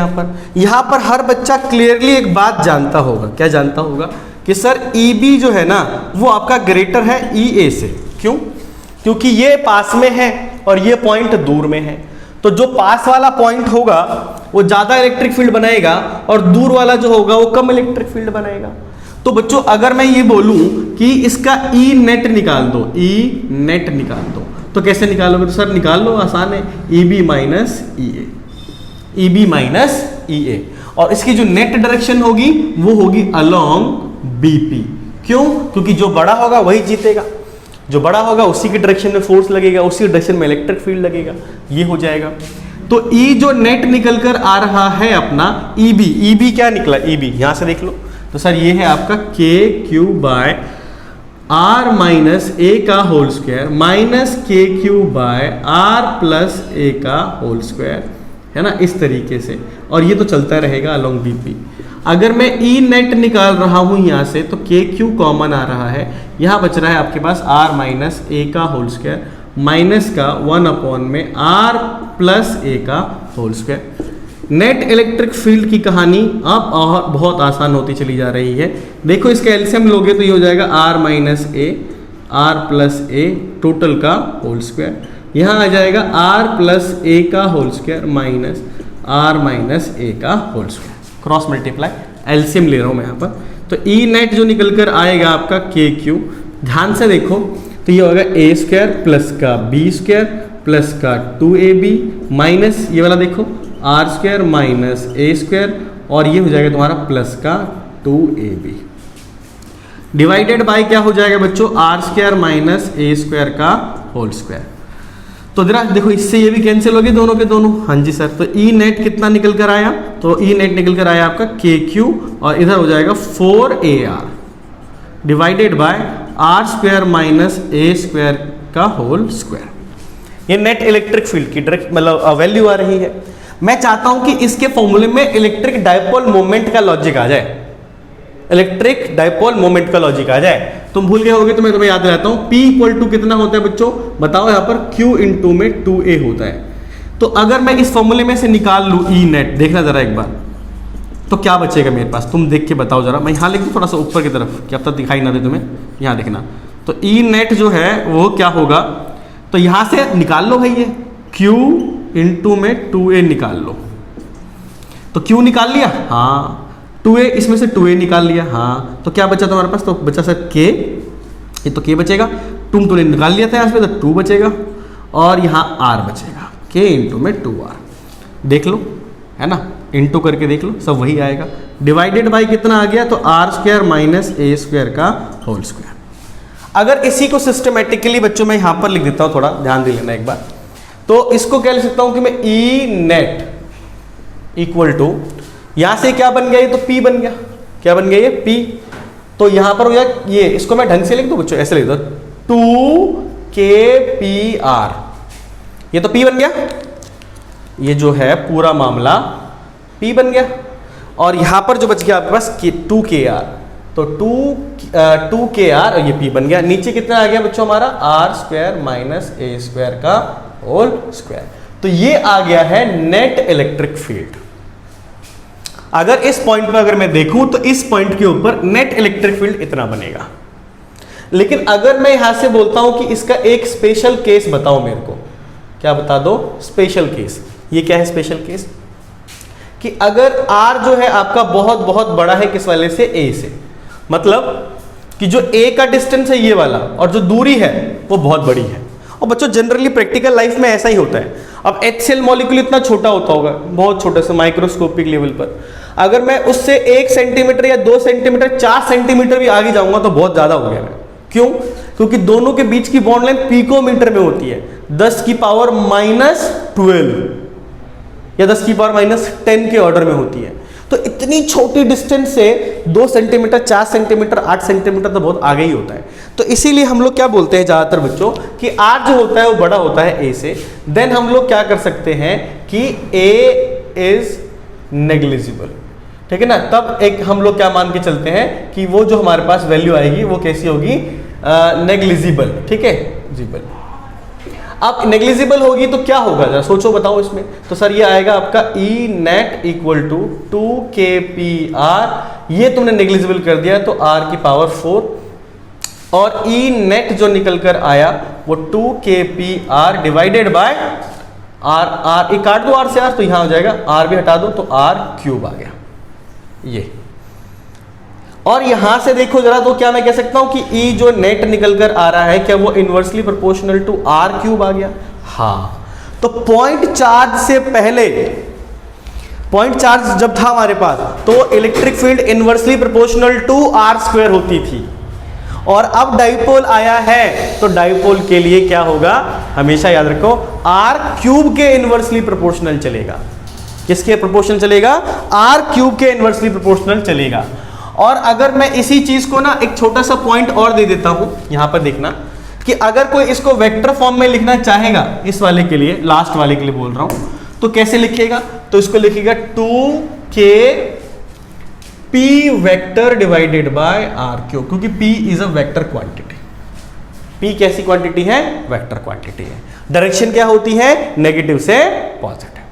A: यहां पर हर बच्चा क्लियरली एक बात जानता होगा, क्या जानता होगा, कि सर ई बी जो है ना वो आपका ग्रेटर है ई ए से। क्यों? क्योंकि ये पास में है और ये पॉइंट दूर में है, तो जो पास वाला पॉइंट होगा वो ज्यादा इलेक्ट्रिक फील्ड बनाएगा और दूर वाला जो होगा वो कम इलेक्ट्रिक फील्ड बनाएगा। तो बच्चों अगर मैं ये बोलूं कि इसका ई नेट निकाल दो, ई नेट निकाल दो, तो कैसे निकालोगे? तो सर निकाल लो, आसान है, ई बी माइनस ई ए, ई बी माइनस ई ए, और इसकी जो नेट डायरेक्शन होगी वो होगी अलोंग बी पी। क्यों? क्योंकि जो बड़ा होगा वही जीतेगा, जो बड़ा होगा उसी की डायरेक्शन में फोर्स लगेगा, उसी डायरेक्शन में इलेक्ट्रिक फील्ड लगेगा, ये हो जाएगा। तो ई जो नेट निकल कर आ रहा है अपना ई बी क्या निकला, ई बी यहां से देख लो, तो सर ये है आपका के Q by are minus A का होल स्क्वायर माइनस के Q by are plus A का होल स्क्वायर, है ना, इस तरीके से। और ये तो चलता रहेगा अलोंग बीपी। अगर मैं ई नेट निकाल रहा हूं यहां से, तो के क्यू कॉमन आ रहा है, यहां बच रहा है आपके पास आर माइनस ए का होल स्क्वायर माइनस का 1 में आर प्लस ए का whole square. Net electric field की कहानी अब बहुत आसान होती चली जा रही है। देखो इसका एलसीएम लोगे तो ये हो जाएगा R minus A R plus A total का होल स्क्वायर, यहाँ आ जाएगा आर प्लस ए का whole square minus R minus A का whole square, cross multiply, LCM ले रहा हूँ मैं यहाँ पर। तो ई नेट जो निकल कर आएगा आपका के क्यू, ध्यान से देखो, तो ये होगा ए स्क्वायर प्लस का बी स्क्वायर प्लस का 2ab माइनस ये वाला देखो R square minus A square, और ये हो जाएगा तुम्हारा प्लस का 2ab। डिवाइडेड बाय क्या हो जाएगा बच्चों, R square minus A square का होल स्क्वायर। तो जरा देखो इससे ये भी कैंसिल हो गए दोनों के दोनों। हाँ जी सर, तो ई नेट कितना निकल कर आया, तो ई नेट निकल कर आया आपका के क्यू और इधर हो जाएगा 4AR divided by R square minus A square का होल स्क्वायर। ये नेट इलेक्ट्रिक फील्ड की डायरेक्ट मतलब वैल्यू आ रही है। मैं चाहता हूं कि इसके फॉर्मूले में इलेक्ट्रिक डायपोल मोमेंट का लॉजिक आ जाए, इलेक्ट्रिक डायपोल मोमेंट का लॉजिक आ जाए। तुम भूल गए होगे तो मैं तुम्हें याद दिलाता हूं, P इक्वल टू कितना होता है बच्चों, बताओ यहां पर Q इंटू में 2A होता है। तो अगर मैं इस फॉर्मूले में से निकाल लूं ई नेट, देखना जरा एक बार, तो क्या बचेगा मेरे पास, तुम देख के बताओ जरा। मैं यहां लिख दूं थोड़ा सा ऊपर की तरफ, क्या अब तक दिखाई ना दे तुम्हें, यहां देखना। तो ई नेट जो है वो क्या होगा, तो यहां से निकाल लो भाई, ये Q इंटू में 2A निकाल लो। तो Q निकाल लिया, हाँ 2A, इसमें से 2A निकाल लिया, हाँ तो क्या बचा तुम्हारे पास, तो बचा सर K, ये तो K बचेगा, तुमने निकाल लिया था यहाँ पे, तो 2 बचेगा और यहाँ R बचेगा, K इंटू में 2R। देख लो है ना, इंटू करके देख लो, सब वही आएगा। डिवाइडेड बाई कितना आ गया, तो R square minus A square का होल स्क्वायर। अगर इसी को सिस्टमेटिकली बच्चों मैं यहाँ पर लिख देता हूँ, थोड़ा ध्यान दे लेना एक बार, तो इसको क्या लिख सकता हूँ कि मैं ई नेट इक्वल टू, यहां से क्या बन गया, ये तो P बन गया, क्या बन गया ये P, तो यहां पर हो गया ये, इसको मैं ढंग से लिख दूं बच्चों, ऐसे लिख दो 2KPR, ये तो P बन गया, ये जो है पूरा मामला P बन गया। और यहां पर जो बच गया आपके पास 2KR, तो 2KR और ये P बन गया। नीचे कितना आ गया बच्चों हमारा, R square minus A square का होल स्क्वायर। तो ये आ गया है नेट इलेक्ट्रिक फील्ड। अगर इस पॉइंट पर अगर मैं देखूं तो इस पॉइंट के ऊपर नेट इलेक्ट्रिक फील्ड इतना बनेगा। लेकिन अगर मैं यहां से बोलता हूं कि इसका एक स्पेशल केस बताओ मेरे को, क्या बता दो, स्पेशल केस। ये क्या है स्पेशल केस, कि अगर R जो है आपका बहुत बहुत बड़ा है, किस वाले से, A से, मतलब कि जो A का डिस्टेंस है ये वाला और जो दूरी है वो बहुत बड़ी है। और बच्चों जनरली प्रैक्टिकल लाइफ में ऐसा ही होता है। अब HCl मॉलिक्यूल इतना छोटा होता होगा, बहुत छोटे से माइक्रोस्कोपिक लेवल पर, अगर मैं उससे 1 सेंटीमीटर या 2 सेंटीमीटर 4 सेंटीमीटर भी आगे जाऊंगा तो बहुत ज्यादा हो गया। क्यों, क्योंकि दोनों के बीच की बॉन्ड लेंथ पिकोमीटर में होती है, 10 की पावर -12 या 10 की पावर -10 के ऑर्डर में होती है। तो इतनी छोटी डिस्टेंस से 2 सेंटीमीटर 4 सेंटीमीटर 8 सेंटीमीटर तो बहुत आगे ही होता है। तो इसीलिए हम लोग क्या बोलते हैं ज्यादातर बच्चों कि R जो होता है वो बड़ा होता है A से। देन हम लोग क्या कर सकते हैं कि A इज नेग्लिजिबल, ठीक है ना। तब एक हम लोग क्या मान के चलते हैं कि वो जो हमारे पास वैल्यू आएगी वो कैसी होगी, नेग्लिजिबल, ठीक है जिबल। अब नेग्लिजिबल होगी तो क्या होगा, जरा सोचो बताओ इसमें। तो सर ये आएगा आपका E net equal to 2KPR, ये तुमने नेग्लिजिबल कर दिया तो R की पावर 4, और ई नेट जो निकल कर आया वो 2KPR डिवाइडेड बाय R, ये काट दो R से R, तो यहां हो जाएगा, R भी हटा दो तो R क्यूब आ गया ये। और यहां से देखो जरा, तो क्या मैं कह सकता हूं कि E जो नेट निकल कर आ रहा है क्या वो inversely proportional to R cube आ गया, हाँ। तो पॉइंट चार्ज से पहले, पॉइंट चार्ज जब था हमारे पास तो electric field inversely proportional to R square होती थी, और अब डाइपोल आया है तो डाइपोल के लिए क्या होगा, हमेशा याद रखो R क्यूब के इनवर्सली प्रोपोर्शनल चलेगा। किसके प्रोपोर्शनल चलेगा, R क्यूब के इनवर्सली प्रोपोर्शनल चलेगा। और अगर मैं इसी चीज को ना एक छोटा सा पॉइंट और दे देता हूं, यहां पर देखना कि अगर कोई इसको वेक्टर फॉर्म में लिखना चाहेगा, इस वाले के लिए, लास्ट वाले के लिए बोल रहा हूं, तो कैसे लिखेगा, तो इसको लिखेगा 2KP vector divided by R cube, क्योंकि P is a vector quantity. P कैसी क्वांटिटी है, वेक्टर क्वांटिटी है। डायरेक्शन क्या होती है, नेगेटिव से पॉजिटिव।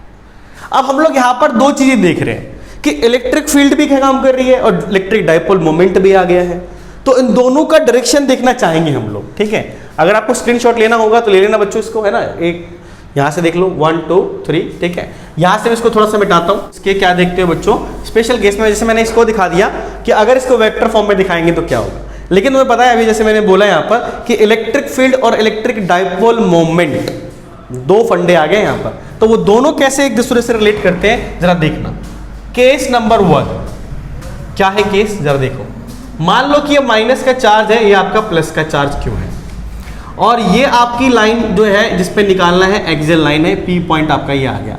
A: अब हम लोग यहां पर दो चीजें देख रहे हैं कि इलेक्ट्रिक फील्ड भी काम कर रही है और इलेक्ट्रिक डाइपोल मोमेंट भी आ गया है। तो इन दोनों का डायरेक्शन देखना चाहेंगे हम लोग, ठीक है। अगर आपको स्क्रीनशॉट लेना होगा तो ले लेना बच्चों इसको, है ना। एक यहां से देख लो 1 2 3, ठीक है। यहां से मैं इसको थोड़ा सा मिटाता हूं। इसके क्या देखते हो बच्चों, स्पेशल केस में जैसे मैंने इसको दिखा दिया कि अगर इसको वेक्टर फॉर्म में दिखाएंगे तो क्या होगा, लेकिन तुम्हें पता है अभी जैसे मैंने बोला यहां पर कि इलेक्ट्रिक फील्ड और इलेक्ट्रिक डाइपोल मोमेंट दो फंडे आ गए यहां पर, तो वो दोनों कैसे एक दूसरे से रिलेट करते हैं जरा देखना। केस नंबर 1 क्या है केस, जरा देखो। मान लो कि ये माइनस का चार्ज है, ये आपका प्लस का चार्ज क्यों है, और ये आपकी लाइन जो है जिस पे निकालना है एक्सियल लाइन है, पी पॉइंट आपका ये आ गया।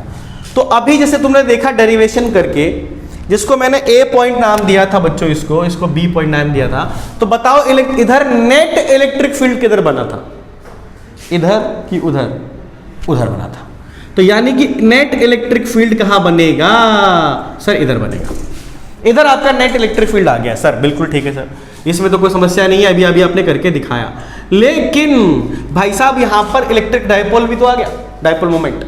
A: तो अभी जैसे तुमने देखा डेरिवेशन करके, जिसको मैंने ए पॉइंट नाम दिया था बच्चों, इसको बी पॉइंट नाम दिया था, तो बताओ इधर नेट इलेक्ट्रिक फील्ड किधर बना था, इधर कि उधर, उधर बना था। तो यानी कि नेट इलेक्ट्रिक फील्ड कहां बनेगा सर, इधर बनेगा। इधर आपका नेट इलेक्ट्रिक फील्ड आ गया सर, बिल्कुल ठीक है सर, इसमें तो कोई समस्या नहीं है, अभी अभी आपने करके दिखाया। लेकिन भाई साहब यहां पर इलेक्ट्रिक डायपोल भी तो आ गया, डायपोल मोमेंट,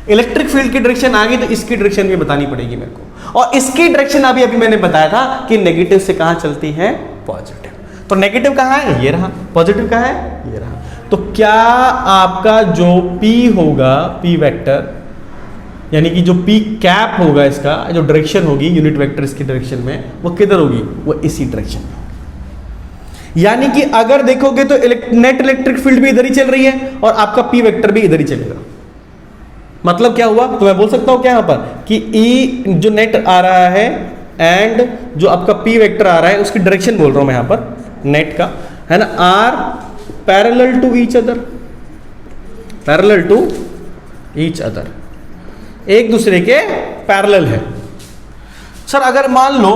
A: इलेक्ट्रिक फील्ड की डायरेक्शन आ गई, तो इसकी डायरेक्शन भी बतानी पड़ेगी मेरे को, और इसकी डायरेक्शन अभी अभी मैंने बताया था कि नेगेटिव से कहां चलती है, पॉजिटिव। तो नेगेटिव कहां है, ये रहा, पॉजिटिव कहां है, ये रहा। तो क्या आपका जो P होगा, P वेक्टर, यानी कि जो P कैप होगा, इसका जो डायरेक्शन होगी यूनिट वेक्टर इसकी डायरेक्शन में, वो किधर होगी, वो इसी डायरेक्शन में। यानी कि अगर देखोगे तो नेट इलेक्ट्रिक फील्ड भी इधर ही चल रही है और आपका P वेक्टर भी इधर ही चलेगा। मतलब क्या हुआ, तो मैं बोल सकता हूं क्या यहां पर कि E जो नेट आ रहा है एंड जो आपका P वेक्टर आ रहा है, उसकी डायरेक्शन बोल रहा हूं मैं यहां पर, नेट का है ना, are parallel to each other, parallel to each other, एक दूसरे के पैरेलल है। सर अगर मान लो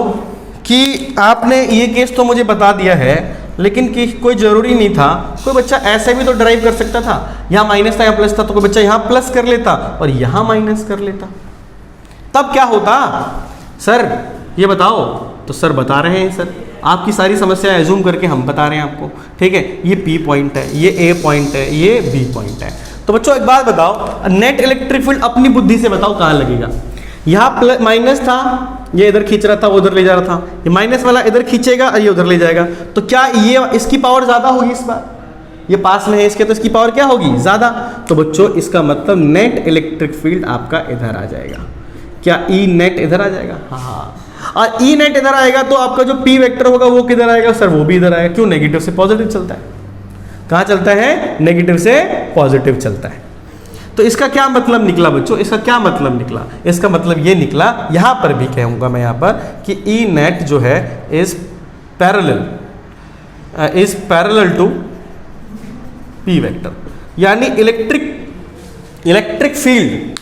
A: कि आपने ये केस तो मुझे बता दिया है, लेकिन कि कोई जरूरी नहीं था, कोई बच्चा ऐसे भी तो ड्राइव कर सकता था, यहाँ माइनस था यहाँ प्लस था, तो कोई बच्चा यहाँ प्लस कर लेता और यहाँ माइनस कर लेता, तब क्या होता सर ये बताओ। तो सर बता रहे हैं सर, आपकी सारी समस्या एज्यूम करके हम बता रहे हैं आपको, ठीक है। ये P पॉइंट है, ये A पॉइंट है, ये B पॉइंट है। तो बच्चों एक बात बताओ, नेट इलेक्ट्रिक फील्ड अपनी बुद्धि से बताओ कहाँ लगेगा। यहाँ माइनस था, ये इधर खींच रहा था, वो उधर ले जा रहा था, ये माइनस वाला इधर खींचेगा और ये उधर ले जाएगा, तो क्या ये इसकी पावर ज्यादा होगी इस बार, ये पास में है इसके, तो इसकी पावर क्या होगी, ज्यादा। तो बच्चों इसका मतलब नेट इलेक्ट्रिक फील्ड आपका इधर आ जाएगा। क्या ई नेट इधर आ जाएगा, हाँ, और ई नेट इधर आएगा तो आपका जो P वेक्टर होगा वो किधर आएगा सर, वो भी इधर आएगा। क्यों, नेगेटिव से पॉजिटिव चलता है। कहाँ चलता है, नेगेटिव से पॉजिटिव चलता है। तो इसका क्या मतलब निकला बच्चों, इसका क्या मतलब निकला, इसका मतलब ये निकला, यहां पर भी कहूंगा मैं यहां पर कि ई नेट जो है is parallel to P vector, यानी इलेक्ट्रिक फील्ड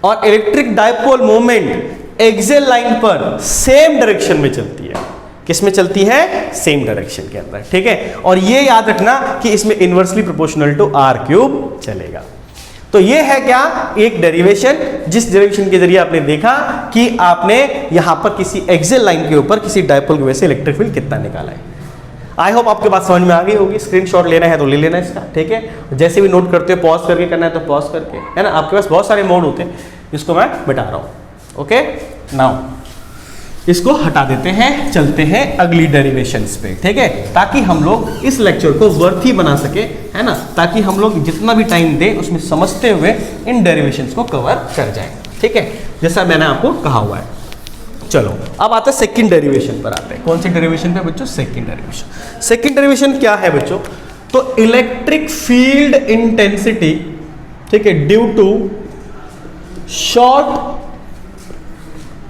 A: और electric dipole moment axial line पर सेम डायरेक्शन में चलती है। किस में चलती है, सेम डायरेक्शन के अंदर, ठीक है। और ये याद रखना कि इसमें inversely proportional to R cube चलेगा। तो ये है क्या, एक डेरिवेशन, जिस डेरिवेशन के जरिए आपने देखा कि आपने यहां पर किसी एक्सियल लाइन के ऊपर किसी डायपोल की वजह से इलेक्ट्रिक फील्ड कितना निकाला है। आई होप आपके बात समझ में आ गई होगी। स्क्रीनशॉट लेना है तो ले लेना इसका, ठीक है। जैसे भी नोट करते हो पॉज करके करना है तो पॉज करके, है ना, आपके पास बहुत सारे मोड होते हैं, इसको मैं बता रहा हूं। ओके, नाउ इसको हटा देते हैं, चलते हैं अगली डेरिवेशंस पे, ठीक है, ताकि हम लोग इस लेक्चर को वर्थी बना सके, है ना, ताकि हम लोग जितना भी टाइम दें उसमें समझते हुए इन डेरिवेशंस को कवर कर जाएं, ठीक है, जैसा मैंने आपको कहा हुआ है। चलो अब आते हैं सेकंड डेरिवेशन पर आते हैं। कौन सी डेरिवेशन पे बच्चों, सेकंड डेरिवेशन। सेकंड डेरिवेशन क्या है बच्चों, तो इलेक्ट्रिक फील्ड इंटेंसिटी, ठीक है, due to short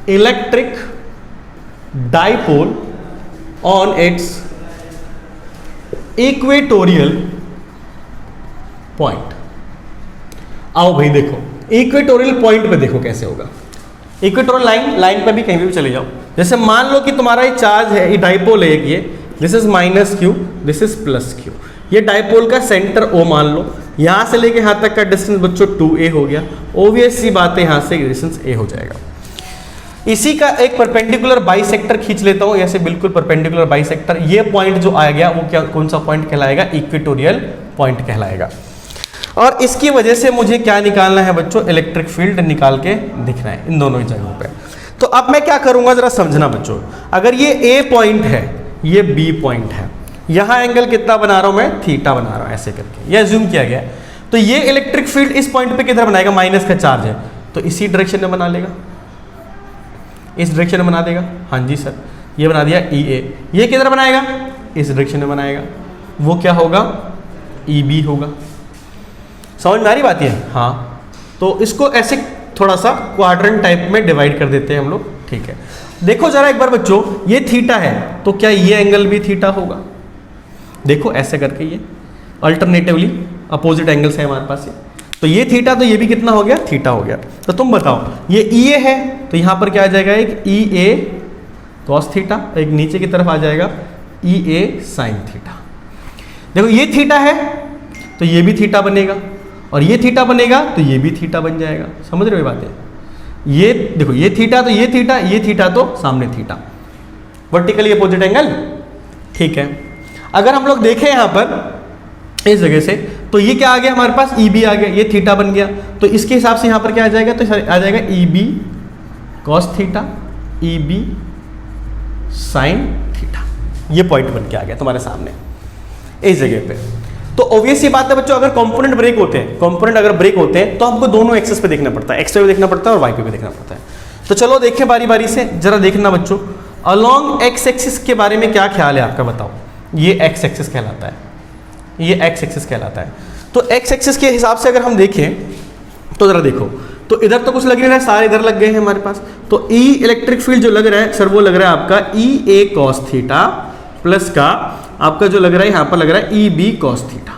A: electric dipole on its equatorial point. आओ भाई देखो, इक्वेटोरियल पॉइंट पे देखो कैसे होगा। इक्वेटोरियल लाइन पे भी कहीं भी चले जाओ, जैसे मान लो कि तुम्हारा ये चार्ज है, ये डाइपोल है ये, this is minus Q, this is plus Q. ये डाइपोल का सेंटर O मान लो, यहां से लेके यहां तक का डिस्टेंस बच्चों 2a हो गया। ऑब्वियस सी बात है यहां से डिस्टेंस a हो जाएगा। इसी का एक परपेंडिकुलर बाइसेक्टर खींच लेता हूं, ऐसे बिल्कुल परपेंडिकुलर बाइसेक्टर। ये पॉइंट जो आ गया वो क्या, कौन सा पॉइंट कहलाएगा, इक्वेटोरियल पॉइंट कहलाएगा। और इसकी वजह से मुझे क्या निकालना है बच्चों, इलेक्ट्रिक फील्ड निकाल के दिखना है इन दोनों जगहों पे। तो अब मैं क्या करूंगा जरा समझना बच्चों, अगर ये A पॉइंट है, ये B पॉइंट है, यहां एंगल कितना बना रहा हूं मैं, थीटा बना रहा हूं, ऐसे करके यह जूम किया गया। तो ये इलेक्ट्रिक फील्ड इस पॉइंट पे किधर बनाएगा, माइनस का चार्ज है तो इसी डायरेक्शन में बना लेगा, इस डायरेक्शन में बना देगा। हाँ जी सर, ये बना दिया EA। ये किधर बनाएगा, इस डायरेक्शन में बनाएगा, वो क्या होगा, EB होगा। समझ में आ रही बात है, हाँ। तो इसको ऐसे थोड़ा सा क्वाड्रेंट टाइप में डिवाइड कर देते हैं हम लोग, ठीक है। देखो जरा एक बार बच्चों, ये थीटा है तो क्या ये एंगल भी थीटा होगा? देखो ऐसे करके ये अल्टरनेटिवली अपोजिट एंगल्स है हमारे पास। तो ये थीटा, तो ये भी कितना हो गया? थीटा हो गया। तो तुम बताओ, ये EA है तो यहाँ पर क्या आ जाएगा? एक EA cos थीटा, एक नीचे की तरफ आ जाएगा EA sin थीटा। देखो ये थीटा है तो ये भी थीटा बनेगा, और ये थीटा बनेगा तो ये भी थीटा बन जाएगा। समझ रहे हो ये बातें? ये देखो, ये थीटा तो ये थीटा, ये थीटा तो सामने थीटा, वर्टिकली अपोजिट एंगल। ठीक है, अगर हम लोग देखें यहाँ पर इस जगह से, तो ये क्या आ गया हमारे पास? EB आ गया, ये थीटा बन गया। तो इसके हिसाब से यहाँ पर क्या आ जाएगा? तो आ जाएगा EB cos theta, EB sin theta. ये पॉइंट बन के आ गया तुम्हारे सामने इस जगह पे। तो ऑब्वियस ये बात है बच्चों, अगर कंपोनेंट ब्रेक होते हैं, कंपोनेंट अगर ब्रेक होते हैं तो हमको दोनों एक्सेस पे देखना पड़ता है, एक्स पे भी देखना पड़ता है और वाई पे भी देखना पड़ता है। तो चलो देखें बारी बारी से, जरा देखना बच्चों, अलोंग एक्स एक्सिस के बारे में क्या ख्याल है आपका? बताओ। ये एक्स एक्सिस कहलाता है, ये एक्स एक्सिस कहलाता है। तो एक्स एक्सिस के हिसाब से अगर हम देखें तो जरा देखो, तो इधर तो कुछ लग नहीं रहा है, सारे इधर लग गए हैं हमारे पास। तो ई इलेक्ट्रिक फील्ड जो लग रहा है सर, वो लग रहा है आपका EA cos थीटा प्लस का आपका जो लग रहा है यहाँ पर लग रहा है EB cos थीटा,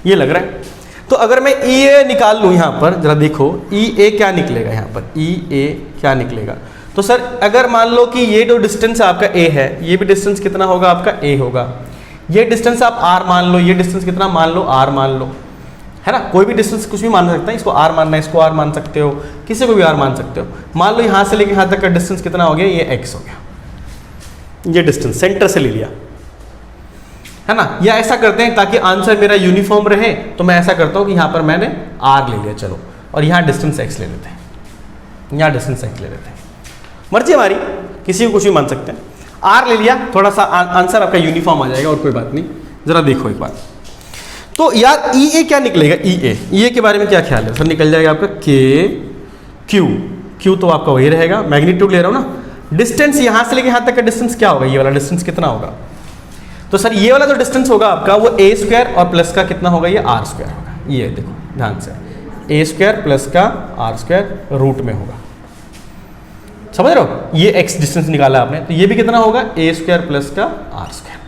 A: ये लग रहा है। तो अगर मैं EA निकाल लूँ यहाँ पर, जरा देखो EA क्या निकलेगा यहाँ पर, EA क्या निकलेगा? तो सर अगर मान लो कि ये जो डिस्टेंस आपका A है, ये भी डिस्टेंस कितना होगा आपका? A होगा। ये डिस्टेंस आप R मान लो, ये डिस्टेंस कितना मान लो? R मान लो, है ना? कोई भी डिस्टेंस कुछ भी मान सकता है, इसको R मानना है, इसको R मान सकते हो, किसी को भी R मान सकते हो। मान लो यहाँ से लेके यहाँ तक का डिस्टेंस कितना हो गया? ये X हो गया, ये डिस्टेंस सेंटर से ले लिया, है ना? या ऐसा करते हैं ताकि आंसर मेरा यूनिफॉर्म रहे, तो मैं ऐसा करता हूँ कि यहाँ पर मैंने R ले लिया, चलो, और यहाँ डिस्टेंस X ले लेते हैं, यहाँ डिस्टेंस X ले लेते हैं, मर्जी हमारी, किसी को कुछ भी मान सकते हैं। R ले लिया, थोड़ा सा आंसर आपका यूनिफॉर्म आ जाएगा, और कोई बात नहीं। जरा देखो एक बार, तो यार EA क्या निकलेगा? EA के बारे में क्या ख्याल है? सर निकल जाएगा आपका Q तो आपका वही रहेगा, मैग्नीट्यूड ले रहा हूँ ना। डिस्टेंस यहाँ से लेके यहाँ तक का डिस्टेंस क्या होगा? ये वाला डिस्टेंस कितना होगा? तो सर ये वाला जो डिस्टेंस होगा आपका वो A स्क्वायर और प्लस का कितना होगा? ये R स्क्वायर होगा। ये देखो ध्यान से, A स्क्वायर प्लस का R स्क्वायर रूट में होगा, समझ रहे हो? ये X डिस्टेंस निकाला आपने, तो ये भी कितना होगा? A स्क्वायर प्लस का R स्क्वायर।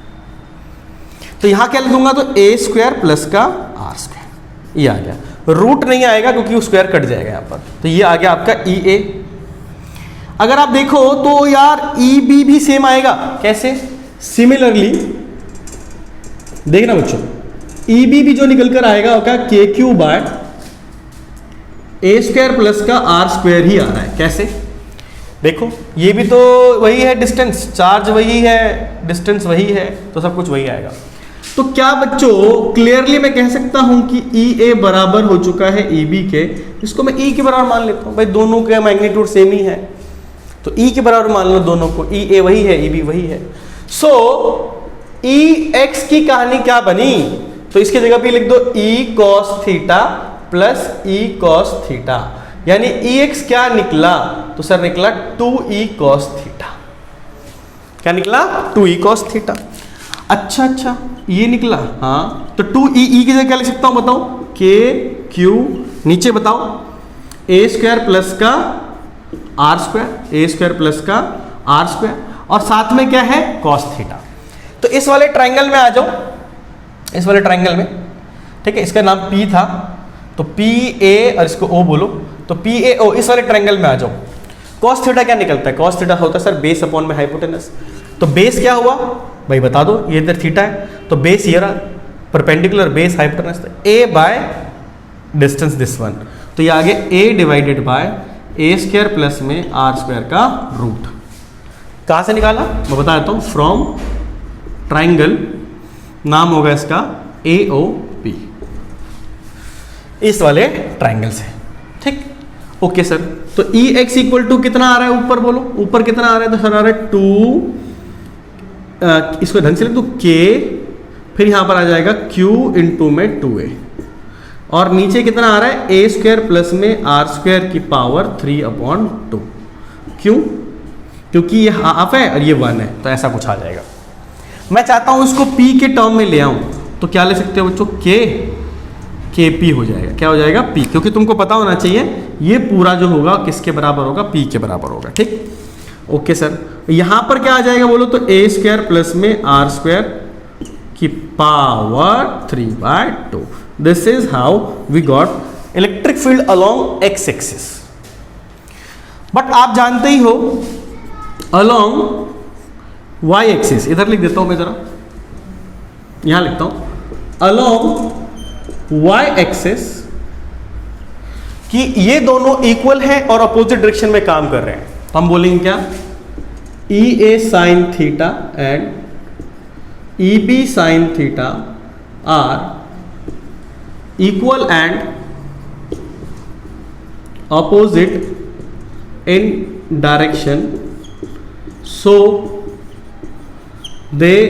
A: तो यहाँ क्या लिखूंगा? तो A स्क्वायर प्लस का R स्क्वायर, ये आ गया। रूट नहीं आएगा क्योंकि वो स्क्वायर कट जाएगा यहाँ पर, तो ये आ गया आपका EA। अगर आप देखो तो यार EB भी सेम आएगा, कैसे? सिमिलरली देखना बच्चों, EB भी जो निकल कर आएगा क्या? KQ by A square plus का R स्क्वायर ही आ रहा है। कैसे? देखो ये भी तो वही है डिस्टेंस, चार्ज वही है, डिस्टेंस वही है, तो सब कुछ वही आएगा। तो क्या बच्चों क्लियरली मैं कह सकता हूं कि EA बराबर हो चुका है EB के? इसको मैं E के बराबर मान लेता हूं, भाई दोनों का मैग्नीट्यूड सेम ही है, तो E के बराबर मान लो दोनों को, EA वही है, EB वही है। सो EX की कहानी क्या बनी? तो इसकी जगह पे लिख दो E cos theta plus E cos theta, यानी EX क्या निकला? तो सर निकला 2E cos थीटा। क्या निकला? 2E cos theta. अच्छा ये निकला, हाँ। तो 2E की जगह क्या लिख सकता हूं बताओ? KQ, नीचे बताओ A स्क्वायर प्लस का R square, A square plus का R स्क्वायर, और साथ में क्या है? cos theta. तो इस वाले ट्रायंगल में आ जाओ, इस वाले ट्रायंगल में, ठीक है, इसका नाम P था, तो PA और इसको O बोलो, तो PAO, इस वाले ट्रायंगल में आ जाओ। cos थीटा क्या निकलता है? cos थीटा होता है सर बेस अपॉन में हाइपोटेनस। तो बेस क्या हुआ भाई बता दो, ये इधर थीटा है, तो बेस ये रहा, perpendicular base hypotenuse, A by distance this one, तो ये आ गया A divided by A square plus में R स्क्वायर का रूट। कहाँ से निकाला मैं बता देता हूँ, फ्रॉम ट्राइंगल, नाम होगा इसका AOP, इस वाले ट्राइंगल से, ठीक। ओके सर, तो EX इक्वल टू कितना आ रहा है? ऊपर बोलो, ऊपर कितना आ रहा है? तो सर आ रहा है 2, इसको ढंग से लिख दो K, फिर यहां पर आ जाएगा Q इंटू में 2A, और नीचे कितना आ रहा है? A स्क्वायर प्लस में R स्क्वायर की पावर 3/2। क्यों? क्योंकि ये हाफ है और ये 1 है, तो ऐसा कुछ आ जाएगा। मैं चाहता हूं इसको P के टर्म में ले आऊं, तो क्या ले सकते हो बच्चों? KP हो जाएगा। क्या हो जाएगा? P, क्योंकि तुमको पता होना चाहिए ये पूरा जो होगा किसके बराबर होगा? P के बराबर होगा, ठीक। ओके सर, यहां पर क्या आ जाएगा बोलो तो ए स्क्वायर प्लस में आर स्क्वायर की power 3/2। This is how we got electric field along X axis. But आप जानते ही हो अलोंग वाई एक्सिस, इधर लिख देता हूं मैं जरा, यहां लिखता हूं अलोंग वाई एक्सिस कि ये दोनों इक्वल हैं और अपोजिट डायरेक्शन में काम कर रहे हैं, तो हम बोलेंगे क्या, E A sine theta and E B sine theta are equal and opposite in direction, so they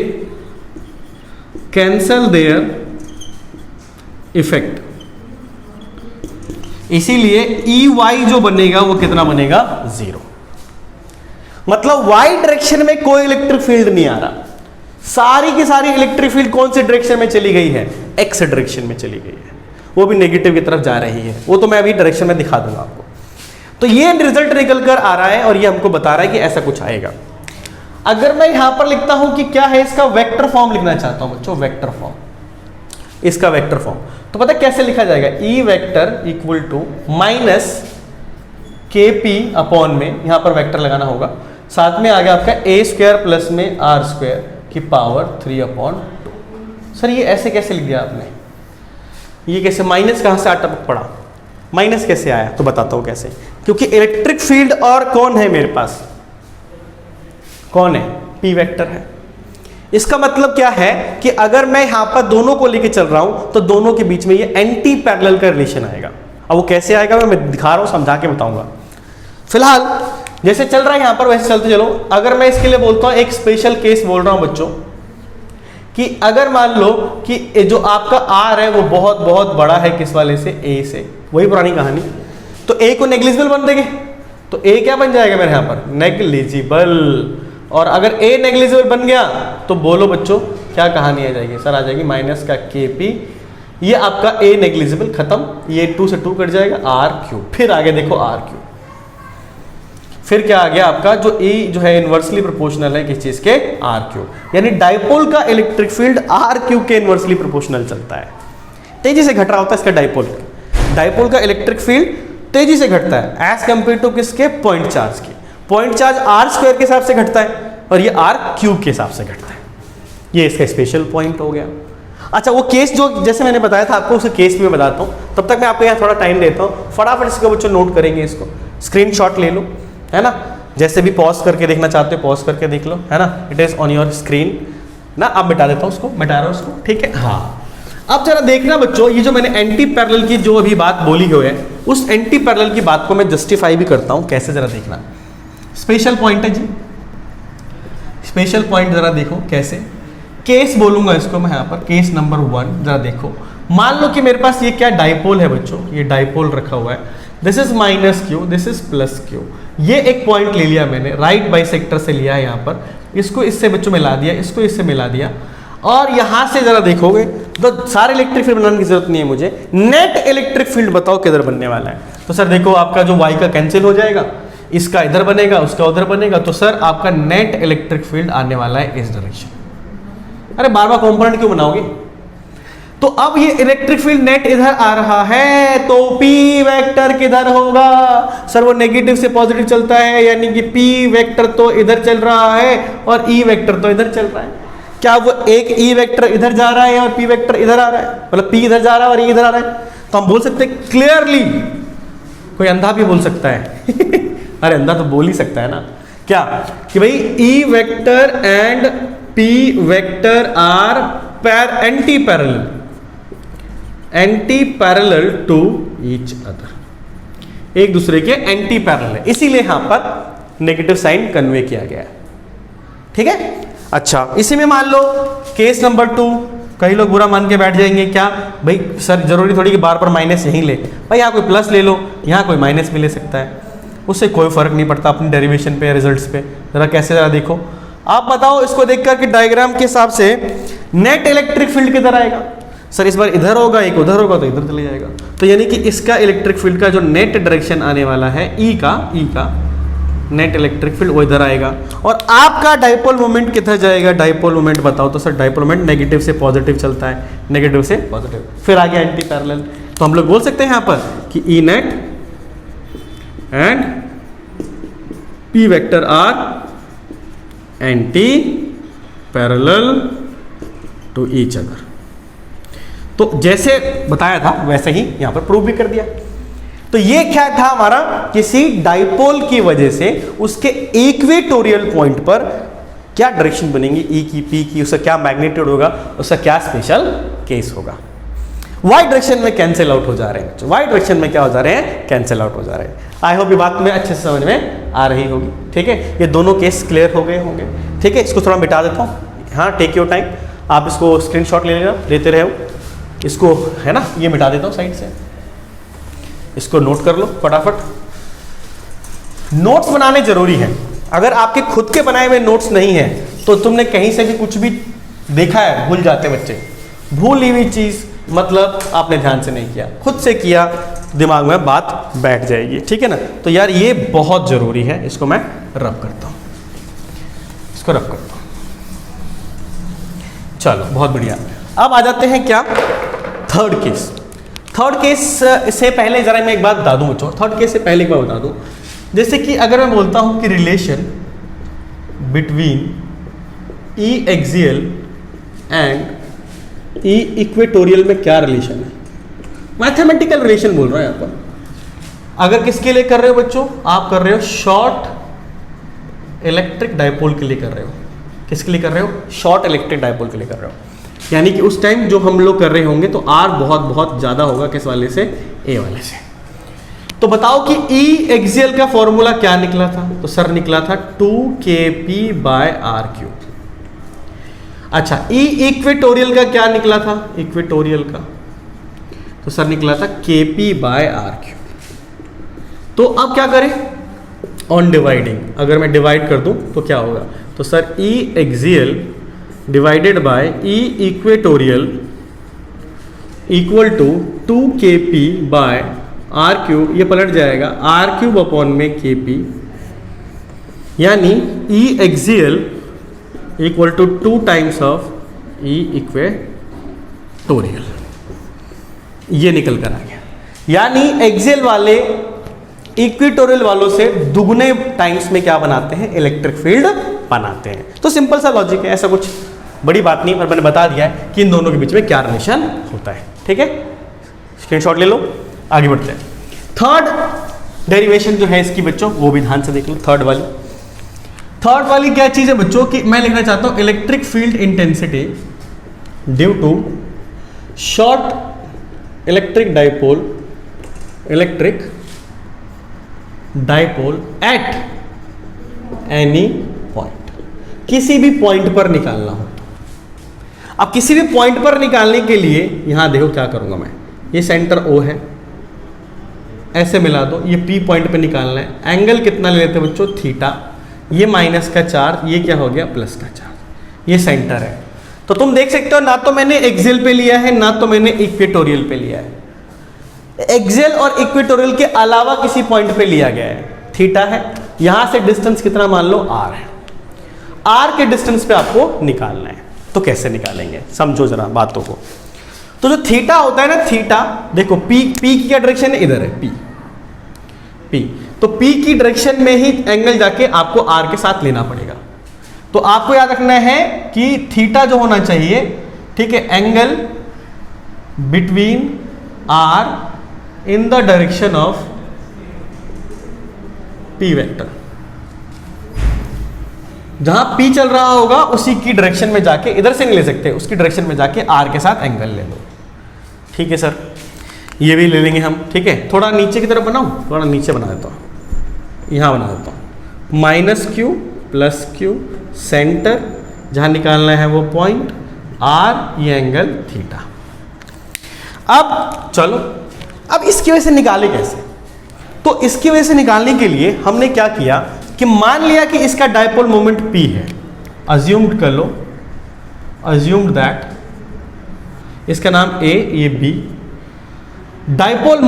A: cancel their effect। इसीलिए ई वाई जो बनेगा वो कितना बनेगा, 0। मतलब वाई डायरेक्शन में कोई इलेक्ट्रिक फील्ड नहीं आ रहा, सारी की सारी इलेक्ट्रिक फील्ड कौन सी डायरेक्शन में चली गई है, एक्स डायरेक्शन में चली गई है, वो भी नेगेटिव की तरफ जा रही है, वो तो मैं अभी डायरेक्शन में दिखा दूंगा आपको। तो ये रिजल्ट निकल कर आ रहा है और ये हमको बता रहा है कि ऐसा कुछ आएगा। अगर मैं यहां पर लिखता हूं कि क्या है, इसका वेक्टर फॉर्म लिखना चाहता हूं बच्चों, वेक्टर फॉर्म, इसका वेक्टर फॉर्म, तो पता कैसे लिखा जाएगा, E vector equal to minus K P upon में, यहां पर वेक्टर लगाना होगा, साथ में आ गया आपका ए स्क्वायर प्लस में आर स्क्वायर की पावर 3/2। सर ये ऐसे कैसे लिख दिया आपने, ये कैसे, माइनस कहां से अटक पड़ा, माइनस कैसे आया, तो बताता हूं कैसे। क्योंकि इलेक्ट्रिक फील्ड और कौन है मेरे पास, कौन है, पी वेक्टर है। इसका मतलब क्या है कि अगर मैं यहां पर दोनों को लेके चल रहा हूं तो दोनों के बीच में ये एंटी पैरेलल का रिलेशन आएगा। अब वो कैसे आएगा मैं दिखा रहा हूं, समझा के बताऊंगा। फिलहाल जैसे चल रहा है यहां पर वैसे चलते चलो। अगर मैं इसके लिए बोलता हूं, एक स्पेशल केस बोल रहा हूं बच्चों, कि अगर मान लो कि जो आपका आर है वो बहुत बहुत बड़ा है, किस वाले से, ए से, वही पुरानी कहानी, तो ए को नेग्लिजिबल बन देंगे, तो ए क्या बन जाएगा मेरे यहां पर, नेग्लिजिबल। और अगर ए नेग्लिजिबल बन गया तो बोलो बच्चों क्या कहानी आ जाएगी, सर आ जाएगी माइनस का के पी, ये आपका ए नेग्लिजिबल खत्म, ये 2 से 2 कट जाएगा, आर क्यूब। फिर आगे देखो आर क्यूब, फिर क्या आ गया आपका, जो ए जो है इनवर्सली प्रोपोर्शनल है किस चीज के, आर क्यूब। यानी डाइपोल का इलेक्ट्रिक फील्ड आर क्यूब के इनवर्सली प्रोपोर्शनल चलता है, तेजी से घट रहा होता है इसका डाइपोल। डाइपोल का इलेक्ट्रिक फील्ड तेजी से घटता है एज कंपेयर टू किसके, पॉइंट चार्ज के। पॉइंट चार्ज आर स्क्वायर के हिसाब से घटता है और ये आर क्यूब के हिसाब से घटता है। ये इसका स्पेशल पॉइंट हो गया। अच्छा वो केस जो जैसे मैंने बताया था आपको, उसे केस भी मैं बताता हूँ, तब तक मैं आपको यहाँ थोड़ा टाइम देता हूँ, फटाफट इसको बच्चों नोट करेंगे, इसको स्क्रीनशॉट ले लो, है ना। जैसे भी पॉज करके देखना चाहते हो पॉज करके देख लो, है ना, it is on your screen ना। अब मिटा देता हूँ उसको, मिटा रहा हूँ उसको, ठीक है। हाँ अब जरा देखना बच्चों, ये जो मैंने एंटी पैरेलल की जो अभी बात बोली हुई है, उस एंटी पैरेलल की बात को मैं जस्टिफाई भी करता हूँ कैसे, जरा देखना। स्पेशल पॉइंट है जी, स्पेशल पॉइंट जरा देखो कैसे। केस बोलूंगा इसको मैं यहाँ पर, केस नंबर 1 जरा देखो। मान लो कि मेरे पास ये क्या डाइपोल है बच्चों, ये डाइपोल रखा हुआ है, this is minus Q, this is plus Q. ये एक पॉइंट ले लिया मैंने, राइट बाइसेक्टर से लिया है यहाँ पर, इसको इससे बच्चों मिला दिया, इसको इससे मिला दिया, और यहां से जरा देखोगे तो सारे इलेक्ट्रिक फील्ड बनाने की जरूरत नहीं है मुझे, नेट इलेक्ट्रिक फील्ड बताओ किधर बनने वाला है। तो सर देखो आपका जो y का कैंसिल हो जाएगा, इसका इधर बनेगा, उसका उधर बनेगा, तो सर आपका नेट इलेक्ट्रिक फील्ड आने वाला है इस डायरेक्शन। अरे बार बार कॉम्पोनेंट क्यों बनाओगे। तो अब ये इलेक्ट्रिक फील्ड नेट इधर आ रहा है, तो P वेक्टर किधर होगा, सर वो नेगेटिव से पॉजिटिव चलता है, यानी कि P वेक्टर तो इधर चल रहा है और E वेक्टर तो इधर चल रहा है। क्या वो एक E वेक्टर इधर जा रहा है और P वेक्टर इधर आ रहा है, मतलब P इधर जा रहा है और E इधर आ रहा है। तो हम बोल सकते हैं क्लियरली, कोई अंधा भी बोल सकता है अरे अंधा तो बोल ही सकता है ना, क्या कि भाई E vector and P vector are anti parallel to each other, एक दूसरे के एंटी पैरेलल है, इसीलिए यहां पर नेगेटिव साइन कन्वे किया गया है, ठीक है। अच्छा इसी में मान लो केस नंबर 2, कई लोग बुरा मान के बैठ जाएंगे, क्या भाई सर जरूरी थोड़ी कि बार बार माइनस यहीं ले, भाई यहाँ कोई प्लस ले लो, यहाँ कोई माइनस भी ले सकता है, उससे कोई फर्क नहीं पड़ता अपनी डेरिवेशन पे, रिजल्ट्स पे। जरा कैसे, जरा देखो आप बताओ इसको देख कर कि डायग्राम के हिसाब से नेट इलेक्ट्रिक फील्ड किधर आएगा। सर इस बार इधर होगा, एक उधर होगा, तो इधर चले जाएगा। तो यानी कि इसका इलेक्ट्रिक फील्ड का जो नेट डायरेक्शन आने वाला है ई का नेट इलेक्ट्रिक फील्ड वो इधर आएगा, और आपका डाइपोल मोमेंट किधर जाएगा? डाइपोल मोमेंट बताओ तो सर, डाइपोल मोमेंट नेगेटिव से पॉजिटिव चलता है, नेगेटिव से पॉजिटिव, फिर आ गया एंटी पैरेलल। तो हम लोग बोल सकते हैं यहाँ पर कि E net and P vector are anti parallel to each other. तो जैसे बताया था वैसे ही यहां पर प्रूव भी कर दिया। तो ये क्या था हमारा, किसी डाइपोल की वजह से उसके इक्वेटोरियल पॉइंट पर क्या डायरेक्शन बनेगी, ई की, पी की, उसका क्या मैग्नीट्यूड होगा, उसका क्या स्पेशल केस होगा। वाई डायरेक्शन में कैंसिल आउट हो जा रहे हैं, वाई डायरेक्शन में क्या हो जा रहे हैं, कैंसिल आउट हो जा रहे हैं। आई होप ये बात में अच्छे से समझ में आ रही होगी। ठीक है, ये दोनों केस क्लियर हो गए होंगे। ठीक है, इसको थोड़ा मिटा देता हूँ। हाँ, टेक योर टाइम, आप इसको स्क्रीनशॉट ले लेना, लेते रहो इसको, है ना। ये मिटा देता हूँ साइड से, इसको नोट कर लो फटाफट। नोट्स बनाने जरूरी है। अगर आपके खुद के बनाए हुए नोट्स नहीं है तो तुमने कहीं से भी कुछ भी देखा है भूल जाते बच्चे। भूली हुई चीज मतलब आपने ध्यान से नहीं किया, खुद से किया, दिमाग में बात बैठ जाएगी। ठीक है ना। तो यार ये बहुत जरूरी है। इसको मैं रब करता हूं, इसको रब करता हूं। चलो बहुत बढ़िया। अब आ जाते हैं क्या, थर्ड केस। थर्ड केस से पहले जरा मैं एक बात बता दूं बच्चों, थर्ड केस से पहले एक बात बता दूं। जैसे कि अगर मैं बोलता हूं कि relation between E axial and E equatorial में क्या रिलेशन है, मैथमेटिकल रिलेशन बोल रहा है यहाँ पर। अगर किसके लिए कर रहे हो बच्चों, आप कर रहे हो शॉर्ट इलेक्ट्रिक डाइपोल के लिए कर रहे हो। किसके लिए कर रहे हो, शॉर्ट इलेक्ट्रिक डाइपोल के लिए कर रहे हो। यानी कि उस टाइम जो हम लोग कर रहे होंगे तो आर बहुत बहुत ज्यादा होगा, किस वाले से, ए वाले से। तो बताओ कि ई एक्सियल का फॉर्मूला क्या निकला था, तो सर निकला था 2kp/r³। अच्छा, ई इक्वेटोरियल का क्या निकला था, इक्वेटोरियल का तो सर निकला था kp/r³। तो अब क्या करें, ऑन डिवाइडिंग, अगर मैं डिवाइड कर दूं तो क्या होगा, तो sir E axial divided by E equatorial equal to 2kp/r³। ये पलट जाएगा r³ अपॉन में kp, यानी E axial equal to 2 times of E equatorial. ये निकल कर आ गया। यानी एक्सियल वाले इक्वेटोरियल वालों से दुगने टाइम्स में क्या बनाते हैं, इलेक्ट्रिक फील्ड बनाते हैं। तो सिंपल सा लॉजिक है, ऐसा कुछ बड़ी बात नहीं, पर मैंने बता दिया है कि इन दोनों के बीच में क्या रिलेशन होता है। ठीक है, स्क्रीनशॉट ले लो, आगे बढ़ते हैं। थर्ड डेरिवेशन जो है इसकी बच्चों, वो भी ध्यान से देख लो। थर्ड वाली क्या चीज है बच्चों की, मैं लिखना चाहता हूं electric field intensity due to short electric dipole at any point. किसी भी पॉइंट पर निकालना हो। अब किसी भी पॉइंट पर निकालने के लिए यहां देखो क्या करूंगा मैं, ये सेंटर O है, ऐसे मिला दो, ये P पॉइंट पे निकालना है। एंगल कितना ले लेते हैं बच्चों, थीटा। ये माइनस का चार्ज, ये क्या हो गया, प्लस का चार्ज। ये सेंटर है। तो तुम देख सकते हो ना तो मैंने एक्सियल पे लिया है, ना तो मैंने इक्वेटोरियल पे लिया है। एक्सियल और इक्वेटोरियल के अलावा किसी पॉइंट पे लिया गया है, थीटा है। यहां से डिस्टेंस कितना मान लो, r है। r के डिस्टेंस पे आपको निकालना है। तो कैसे निकालेंगे, समझो जरा बातों को। तो जो थीटा होता है ना, थीटा देखो P की क्या डायरेक्शन है, इधर है P। तो P की डायरेक्शन में ही एंगल जाके आपको R के साथ लेना पड़ेगा। तो आपको याद रखना है कि थीटा जो होना चाहिए, ठीक है, angle between R in the direction of P vector. जहां P चल रहा होगा उसी की डायरेक्शन में जाके, इधर से नहीं ले सकते, उसकी डायरेक्शन में जाके R के साथ एंगल ले लो। ठीक है सर, ये भी ले लेंगे हम। ठीक है, थोड़ा नीचे की तरफ बनाऊं, थोड़ा नीचे बना देता हूं, यहां बना देता हूं। -q + q, सेंटर जहां निकालना है वो पॉइंट, R ये एंगल थीटा। अब चलो, अब इसकी वजह से निकाले कैसे। तो इसकी वजह से निकालने के लिए हमने क्या किया कि मान लिया कि इसका डाइपोल मोमेंट P है, अज्यूम्ड कर लो, अज्यूम्ड दैट इसका नाम A, ये B। Dipole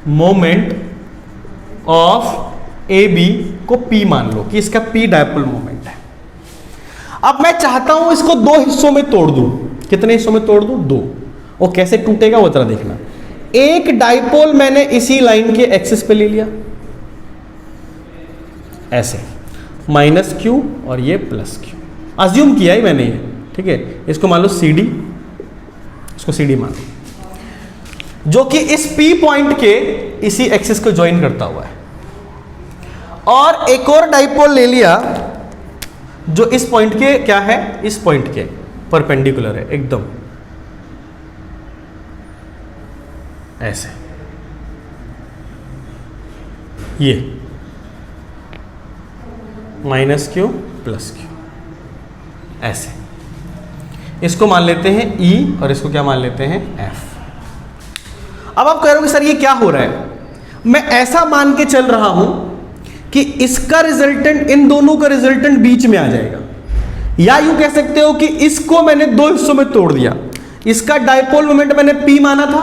A: moment of A B को P मान लो कि इसका P डायपोल मोमेंट है। अब मैं चाहता हूं इसको दो हिस्सों में तोड़ दूं। कितने हिस्सों में तोड़ दूं? दो। और कैसे टूटेगा वो जरा देखना। एक डायपोल मैंने इसी लाइन के एक्सिस पे ले लिया, ऐसे -q और ये +q अज्यूम किया ही मैंने ये, ठीक है। इसको मान लो CD, इसको CD मान लो, जो कि इस P पॉइंट के इसी एक्सिस को ज्वाइन करता हुआ है। और एक और डायपोल ले लिया जो इस पॉइंट के क्या है, इस पॉइंट के परपेंडिकुलर है एकदम, ऐसे ये -q +q ऐसे। इसको मान लेते हैं E और इसको क्या मान लेते हैं F। अब आप कह रहे हो कि सर ये क्या हो रहा है? मैं ऐसा मान के चल रहा हूं कि इसका रिजल्टेंट, इन दोनों का रिजल्टेंट बीच में आ जाएगा। या यूं कह सकते हो कि इसको मैंने दो हिस्सों में तोड़ दिया। इसका डायपोल मोमेंट मैंने P माना था,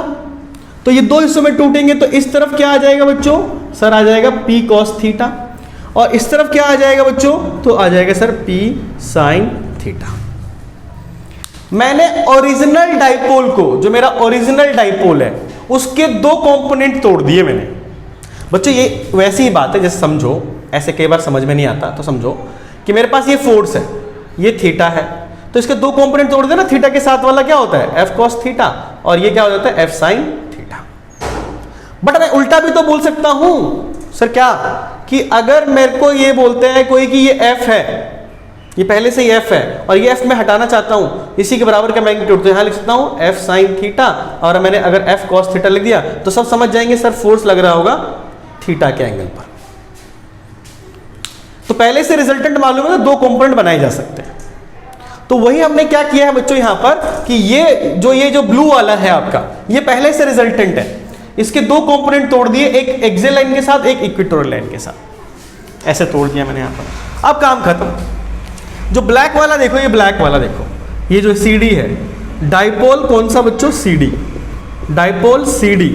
A: तो ये दो हिस्सों में टूटेंगे तो इस तरफ क्या आ जाएगा बच्चों? सर आ जाएगा P cos थीटा, और इस तरफ क्या आ जाएगा बच्चों? तो आ जाएगा सर P sin थीटा। मैंने ओरिजिनल डायपोल को, जो मेरा ओरिजिनल डायपोल है, उसके दो कंपोनेंट तोड़ दिए मैंने। बच्चों ये वैसी ही बात है, जैसे समझो, ऐसे कई बार समझ में नहीं आता, तो समझो कि मेरे पास ये फोर्स है, ये थीटा है, तो इसके दो कंपोनेंट तोड़ देना। थीटा के साथ वाला क्या होता है? F cos थीटा, और ये क्या हो जाता है? F sin theta. बट मैं उल्टा भी तो बोल सकता हूं सर, क्या कि अगर मेरे को ये बोलते हैं कोई कि ये F है, ये पहले से ही F है, और ये F मैं हटाना चाहता हूं, इसी के बराबर का मैग्नीट्यूड, तो यहां लिख सकता हूं F sin थीटा, और मैंने अगर F cos थीटा लिख दिया तो सब समझ जाएंगे सर फोर्स लग रहा होगा थीटा के एंगल पर। तो पहले से रिजल्टेंट मालूम है तो दो कंपोनेंट बनाए जा सकते हैं। तो वही हमने क्या किया है बच्चों यहां पर कि ये जो ब्लू वाला है आपका, ये पहले से रिजल्टेंट है, इसके दो कंपोनेंट तोड़ दिए, एक एक्सियल लाइन के साथ, एक इक्वेटोरियल लाइन के साथ, ऐसे तोड़ दिया मैंने यहां पर। अब काम खत्म। जो ब्लैक वाला देखो, ये ब्लैक वाला देखो, ये जो CD है, डायपोल कौन सा बच्चों? CD, डायपोल CD,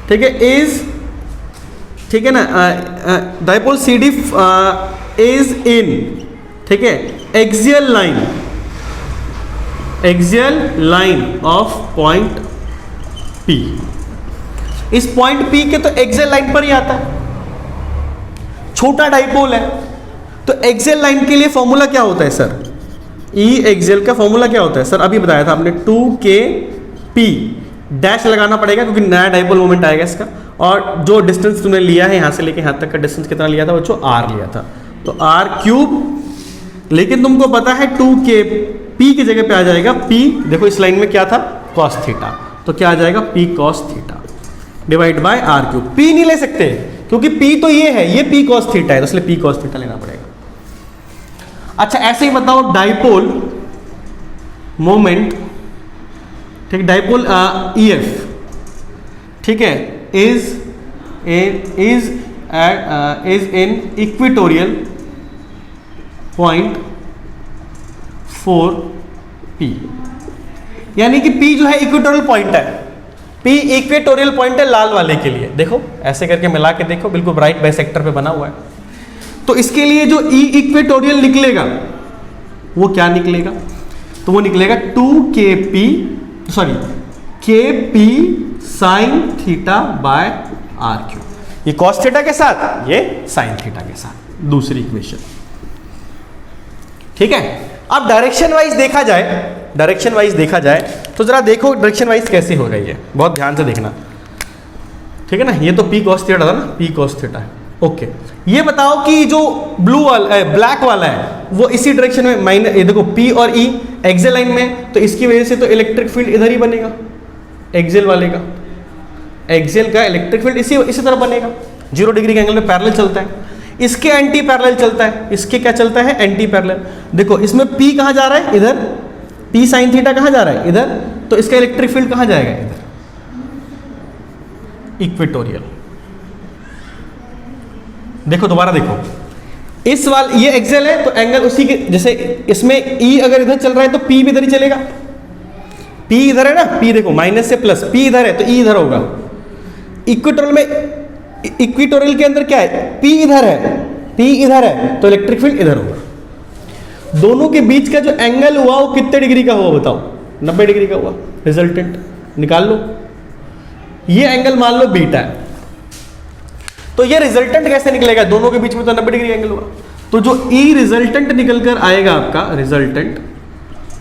A: ठीक है, इज, ठीक है ना, डायपोल CD इज इन, ठीक है, axial line of point P। इस पॉइंट P के तो एक्सियल लाइन पर ही आता है, छोटा डायपोल है, तो एक्सियल लाइन के लिए फॉर्मूला क्या होता है सर? E एक्सियल का फॉर्मूला क्या होता है सर? अभी बताया था आपने, 2kP डैश लगाना पड़ेगा क्योंकि नया डायपोल मोमेंट आएगा इसका, और जो डिस्टेंस तुमने लिया है यहां से लेके यहां तक का डिस्टेंस कितना लिया था बच्चों? R लिया था, तो R3। लेकिन तुमको पता है 2kP की जगह पे आ जाएगा P, देखो इस लाइन में क्या था? cos थीटा, तो क्या आ जाएगा? P cos theta divide by R3। P नहीं ले सकते क्योंकि P तो ये है, ये P cos थीटा है, तो इसलिए P cos थीटा लेना पड़ेगा। अच्छा ऐसे ही बताओ डायपोल मोमेंट, ठीक, डायपोल EF, ठीक है, is in equatorial point 4P, यानी कि P जो है इक्वेटोरियल पॉइंट है, P इक्वेटोरियल पॉइंट है लाल वाले के लिए। देखो ऐसे करके मिला के देखो, बिल्कुल ब्राइट बाइसेक्टर पे बना हुआ है। तो इसके लिए जो E इक्वेटोरियल निकलेगा वो क्या निकलेगा? तो वो निकलेगा 2kP, sorry kP sin theta by R3। ये cos थीटा के साथ, ये sin थीटा के साथ, दूसरी इक्वेशन, ठीक है। अब डायरेक्शन वाइज देखा जाए, तो जरा देखो डायरेक्शन वाइज कैसे हो रही है, बहुत ध्यान से देखना, ठीक है ना। ये तो P cos थीटा था ना, P cos थीटा है, ओके। ये बताओ कि जो ब्लू वाला ब्लैक वाला है वो इसी डायरेक्शन में माइनस, ये देखो P और E एक्सियल लाइन में, तो इसकी वजह से तो इलेक्ट्रिक फील्ड इधर ही बनेगा, एक्सियल वाले का, एक्सियल का इलेक्ट्रिक फील्ड इसी तरह बनेगा, 0 डिग्री के एंगल में पैरेलल चलता है। इसके एंटी पैरेलल चलता है, इसके क्या चलता है? Anti parallel. देखो इसमें P कहाँ जा रहा है? इधर। P sin थीटा कहाँ जा रहा है? इधर। तो इसका इलेक्ट्रिक फील्ड कहाँ जाएगा? इधर, इक्वेटोरियल। देखो दोबारा देखो, इस वाल ये एक्सियल है तो एंगल उसी के, जैसे इसमें E अगर इधर चल रहा है तो P भी इधर ही चलेगा। P इधर है ना, P देखो माइनस से प्लस, P इधर है तो E इधर होगा। इक्वेटोरियल में, इक्वेटोरियल के अंदर क्या है, P इधर है, P इधर है, तो इलेक्ट्रिक फील्ड इधर होगा। दोनों के बीच का जो एंगल हुआ वो कितने डिग्री का हुआ बताओ, 90 डिग्री का हुआ। रिजल्टेंट निकाल लो, ये एंगल मान लो बीटा है, तो ये रिजल्टेंट कैसे निकलेगा, दोनों के बीच में तो 90 डिग्री एंगल हुआ। तो जो ई रिजल्टेंट निकल कर आएगा आपका रिजल्टेंट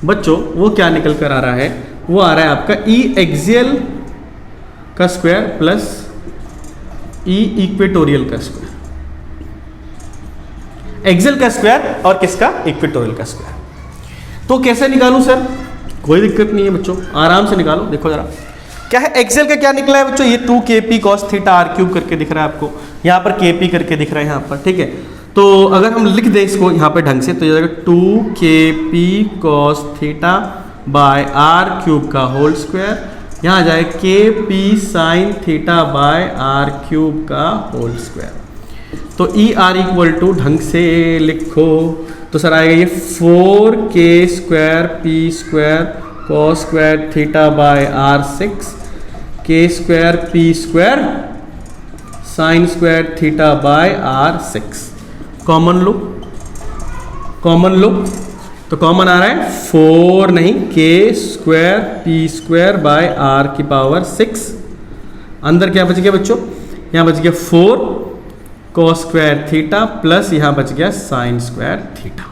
A: बच्चों, वो क्या निकल कर आ रहा है, वो आ रहा है आपका ई एक्सियल का स्क्वायर प्लस ई इक्वेटोरियल का स्क्वायर, एक्सियल का स्क्वायर और किसका, इक्वेटोरियल का स्क्वायर। तो कैसे निकालूं सर, कोई दिक्कत नहीं है बच्चों, आराम से निकालो। देखो जरा क्या है, एक्सेल का क्या निकला है बच्चों, ये 2 kp cos theta r cube करके दिख रहा है आपको, यहाँ पर kp करके दिख रहा है यहाँ पर, ठीक है। तो अगर हम लिख दें इसको यहाँ पर ढंग से, तो ये 2 kp cos theta by r cube का होल स्क्वायर, यहाँ आ जाए kp sin theta by r cube का होल स्क्वायर। तो ई आर इक्वल टू ढंग से लिखो तो सर आएगा ये 4k square P square cos square theta by r 6 k square P square sine square theta by r 6। Common लो, common लो, तो कॉमन आ रहा है 4 नहीं, k square P square by r की पावर 6। अंदर क्या बच गया बच्चों, यहाँ बच गया 4 cos स्क्वायर थीटा प्लस यहाँ बच गया साइन स्क्वायर थीटा।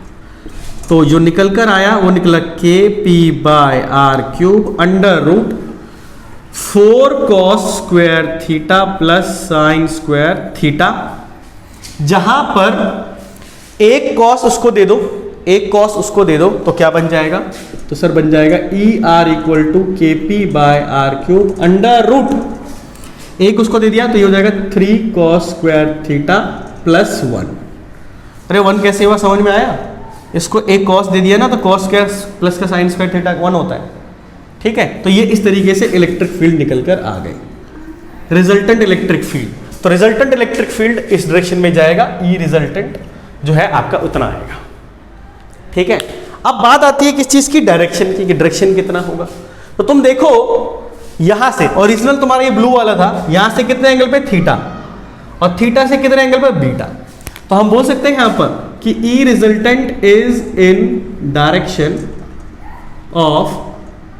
A: तो जो निकल कर आया वो निकला K P by R cube under root 4 cos square theta plus sine square theta. जहां पर एक cos उसको दे दो, एक cos उसको दे दो, तो क्या बन जाएगा, तो सर बन जाएगा E R equal to K P by R cube under root, एक उसको दे दिया तो ये हो जाएगा 3 cos स्क्वायर थीटा प्लस 1। अरे 1 कैसे हुआ, समझ में आया, इसको एक cos दे दिया ना, तो cos स्क्वायर प्लस का साइन स्क्वायर थीटा 1 होता है, ठीक है। तो ये इस तरीके से इलेक्ट्रिक फील्ड निकल कर आ गई, रिजल्टेंट इलेक्ट्रिक फील्ड। तो रिजल्टेंट इलेक्ट्रिक फील्ड इस डायरेक्शन में जाएगा, ई रिजल्टेंट जो है आपका उतना आएगा, ठीक है। अब बात आती है किस चीज की, डायरेक्शन की, कि डायरेक्शन कितना होगा। तो तुम देखो यहां से ओरिजिनल तुम्हारा ये ब्लू वाला था, यहां से कितने एंगल पे, थीटा, और थीटा से कितने एंगल पे, बीटा। तो हम बोल सकते हैं यहां पर कि E resultant is in direction of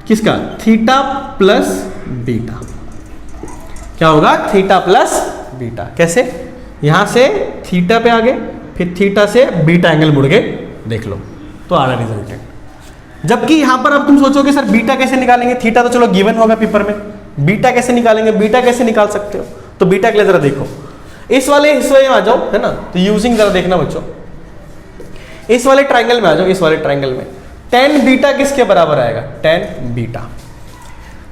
A: किसका, थीटा प्लस बीटा। क्या होगा, थीटा प्लस बीटा। कैसे, यहां से थीटा पे आ गए, फिर थीटा से बीटा एंगल मुड़ गए, देख लो, तो आ रहा रिजल्टेंट। जबकि यहां पर अब तुम सोचोगे सर बीटा कैसे निकालेंगे, थीटा तो चलो गिवन होगा पेपर में, बीटा कैसे निकालेंगे, बीटा कैसे निकाल सकते हो। तो बीटा के लिए जरा देखो, इस वाले हिस्से में आ जाओ, है ना, तो यूजिंग जरा देखना बच्चों, इस वाले ट्राइंगल में आ जाओ, इस वाले ट्राइंगल में tan बीटा किसके बराबर आएगा, tan बीटा।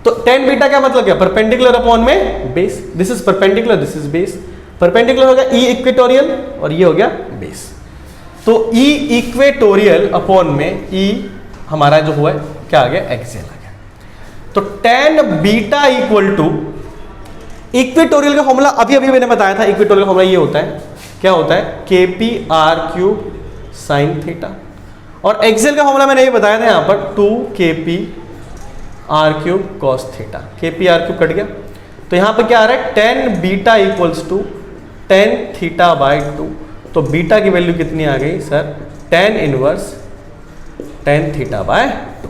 A: तो tan बीटा क्या मतलब, क्या, परपेंडिकुलर अपॉन में base, this is perpendicular, this is base, perpendicular हो गया ई इक्वेटोरियल और ये हो गया बेस। तो ई इक्वेटोरियल अपॉन में ई हमारा जो हुआ है क्या आ गया, एक्सियल आ गया। तो tan beta equal to equatorial का फॉर्मूला अभी अभी मैंने बताया था, इक्वेटोरियल फॉर्मूला ये होता है, क्या होता है, K P R cube sine theta, और एक्सियल का फॉर्मूला मैंने ये बताया था यहाँ पर 2 K P R cube cos theta, K P R cube cut गया, तो यहाँ पर क्या आ रहा है, tan beta equals to tan theta by 2। तो बीटा की वैल्यू कितनी आ गई sir, tan inverse tan theta by 2।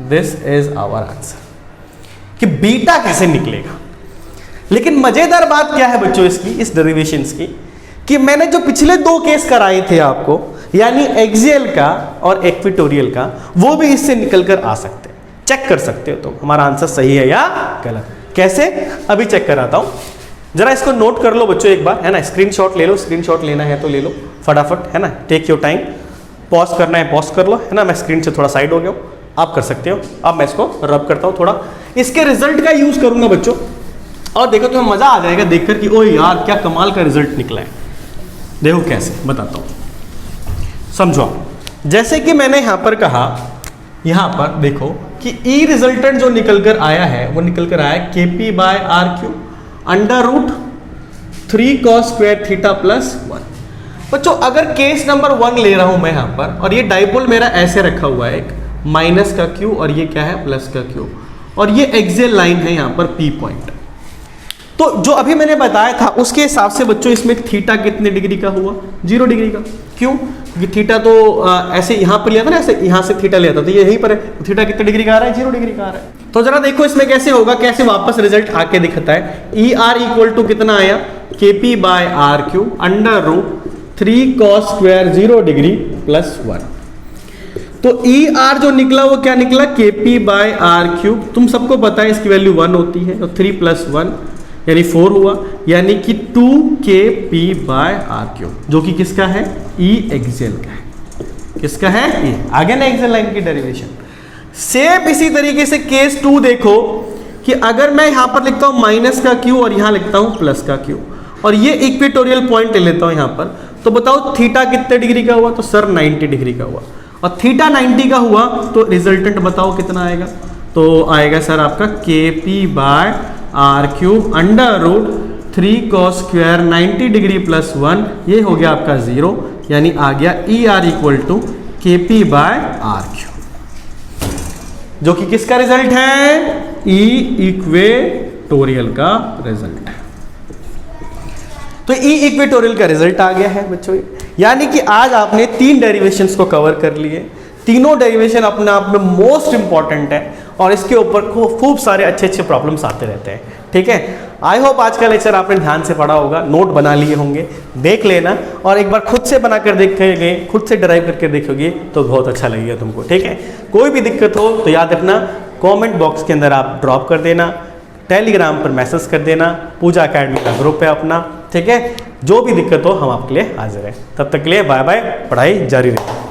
A: This is our answer कि बीटा कैसे निकलेगा। लेकिन मजेदार बात क्या है बच्चों इसकी, इस डेरिवेशंस की, कि मैंने जो पिछले 2 केस कराए थे आपको, यानी एक्सियल का और इक्वेटोरियल का, वो भी इससे निकल कर आ सकते हैं। चेक कर सकते हो तो हमारा आंसर सही है या गलत। कैसे, अभी चेक कराता हूं, जरा इसको नोट कर लो बच्चों एक बार, है ना, स्क्रीनशॉट ले लो, स्क्रीनशॉट लेना है तो ले लो फटाफट, है ना, टेक योर टाइम, पॉज करना है पॉज कर लो, है ना। मैं स्क्रीन से थोड़ा साइड हो गया हूं, आप कर सकते हो। अब मैं इसको रब करता हूं थोड़ा, इसके रिजल्ट का यूज करूंगा बच्चों, और देखो तुम्हें मजा आ जाएगा देखकर कि ओ यार क्या कमाल का रिजल्ट निकला है। देखो कैसे बताता हूं, समझो। जैसे कि मैंने यहां पर कहा, यहां पर देखो कि ई रिजल्टेंट जो निकल कर आया है वो निकल कर आया K P by R cube under root 3 cos square theta plus 1। बच्चों अगर केस नंबर 1 ले रहा हूं मैं यहां पर, और ये डाइपोल मेरा ऐसे रखा हुआ है, एक माइनस का क्यू और ये क्या है, प्लस का क्यू, और ये एक्सियल लाइन है यहां पर पी पॉइंट। तो जो अभी मैंने बताया था उसके हिसाब से बच्चों इसमें थीटा कितने डिग्री का हुआ? 0 डिग्री का। क्यों? क्योंकि थीटा तो ऐसे यहाँ पर लिया था ना, ऐसे यहाँ से थीटा लिया था, तो ये यहीं पर है, थीटा कितने डिग्री का आ रहा है? 0 डिग्री का आ रहा है। तो जरा देखो इसमें कैसे होगा, कैसे वापस रिजल्ट आके दिखता है। ई आर इक्वल टू कितना आया? K P by R cube under root 3 cos square 0 degree plus 1। तो ई आर जो निकला वो क्या निकला? K P by R cube. तुम सबको पता है इसकी वैल्यू 1 होती है, तो 3 प्लस 1 यानी 4 हुआ, यानी कि 2 K P by R cube, जो कि किसका है? ई एक्सियल का है। किसका है? ई। आगे ना एक्सियल लाइन की डेरिवेशन। सेम इसी तरीके से केस 2 देखो कि अगर मैं यहां पर लिखता हूं माइनस का क्यू और यहां लिखता हूं प्लस का क्यू, और ये इक्वेटोरियल पॉइंट ले लेता हूं यहां पर, तो बताओ थीटा कितने डिग्री का हुआ? तो सर 90 डिग्री का हुआ। और थीटा 90 का हुआ तो रिजल्टेंट बताओ कितना आएगा? तो आएगा सर आपका K P by R cube under root 3 cos square 90 degree plus 1, ये हो गया आपका 0, यानी आ गया E R equal to K P by R cube, जो कि किसका रिजल्ट है? ई इक्वेटोरियल का रिजल्ट है। तो ई इक्वेटोरियल का रिजल्ट आ गया है बच्चों। यानी कि आज आपने 3 डेरिवेशंस को कवर कर लिए। तीनों डेरिवेशन अपने आप में मोस्ट इंपॉर्टेंट है और इसके ऊपर खूब सारे अच्छे अच्छे प्रॉब्लम्स आते रहते हैं। ठीक है, आई होप आज का लेक्चर आपने ध्यान से पढ़ा होगा, नोट बना लिए होंगे, देख लेना और एक बार खुद से बनाकर देखेंगे, खुद से ड्राइव करके देखोगे तो बहुत अच्छा लगेगा तुमको। ठीक है, कोई भी दिक्कत हो तो याद रखना कमेंट बॉक्स के अंदर आप ड्रॉप कर देना, टेलीग्राम पर मैसेज कर देना, पूजा अकेडमी का ग्रुप है अपना। ठीक है, जो भी दिक्कत हो हम आपके लिए हाजिर हैं। तब तक के लिए बाय बाय, पढ़ाई जारी रहे।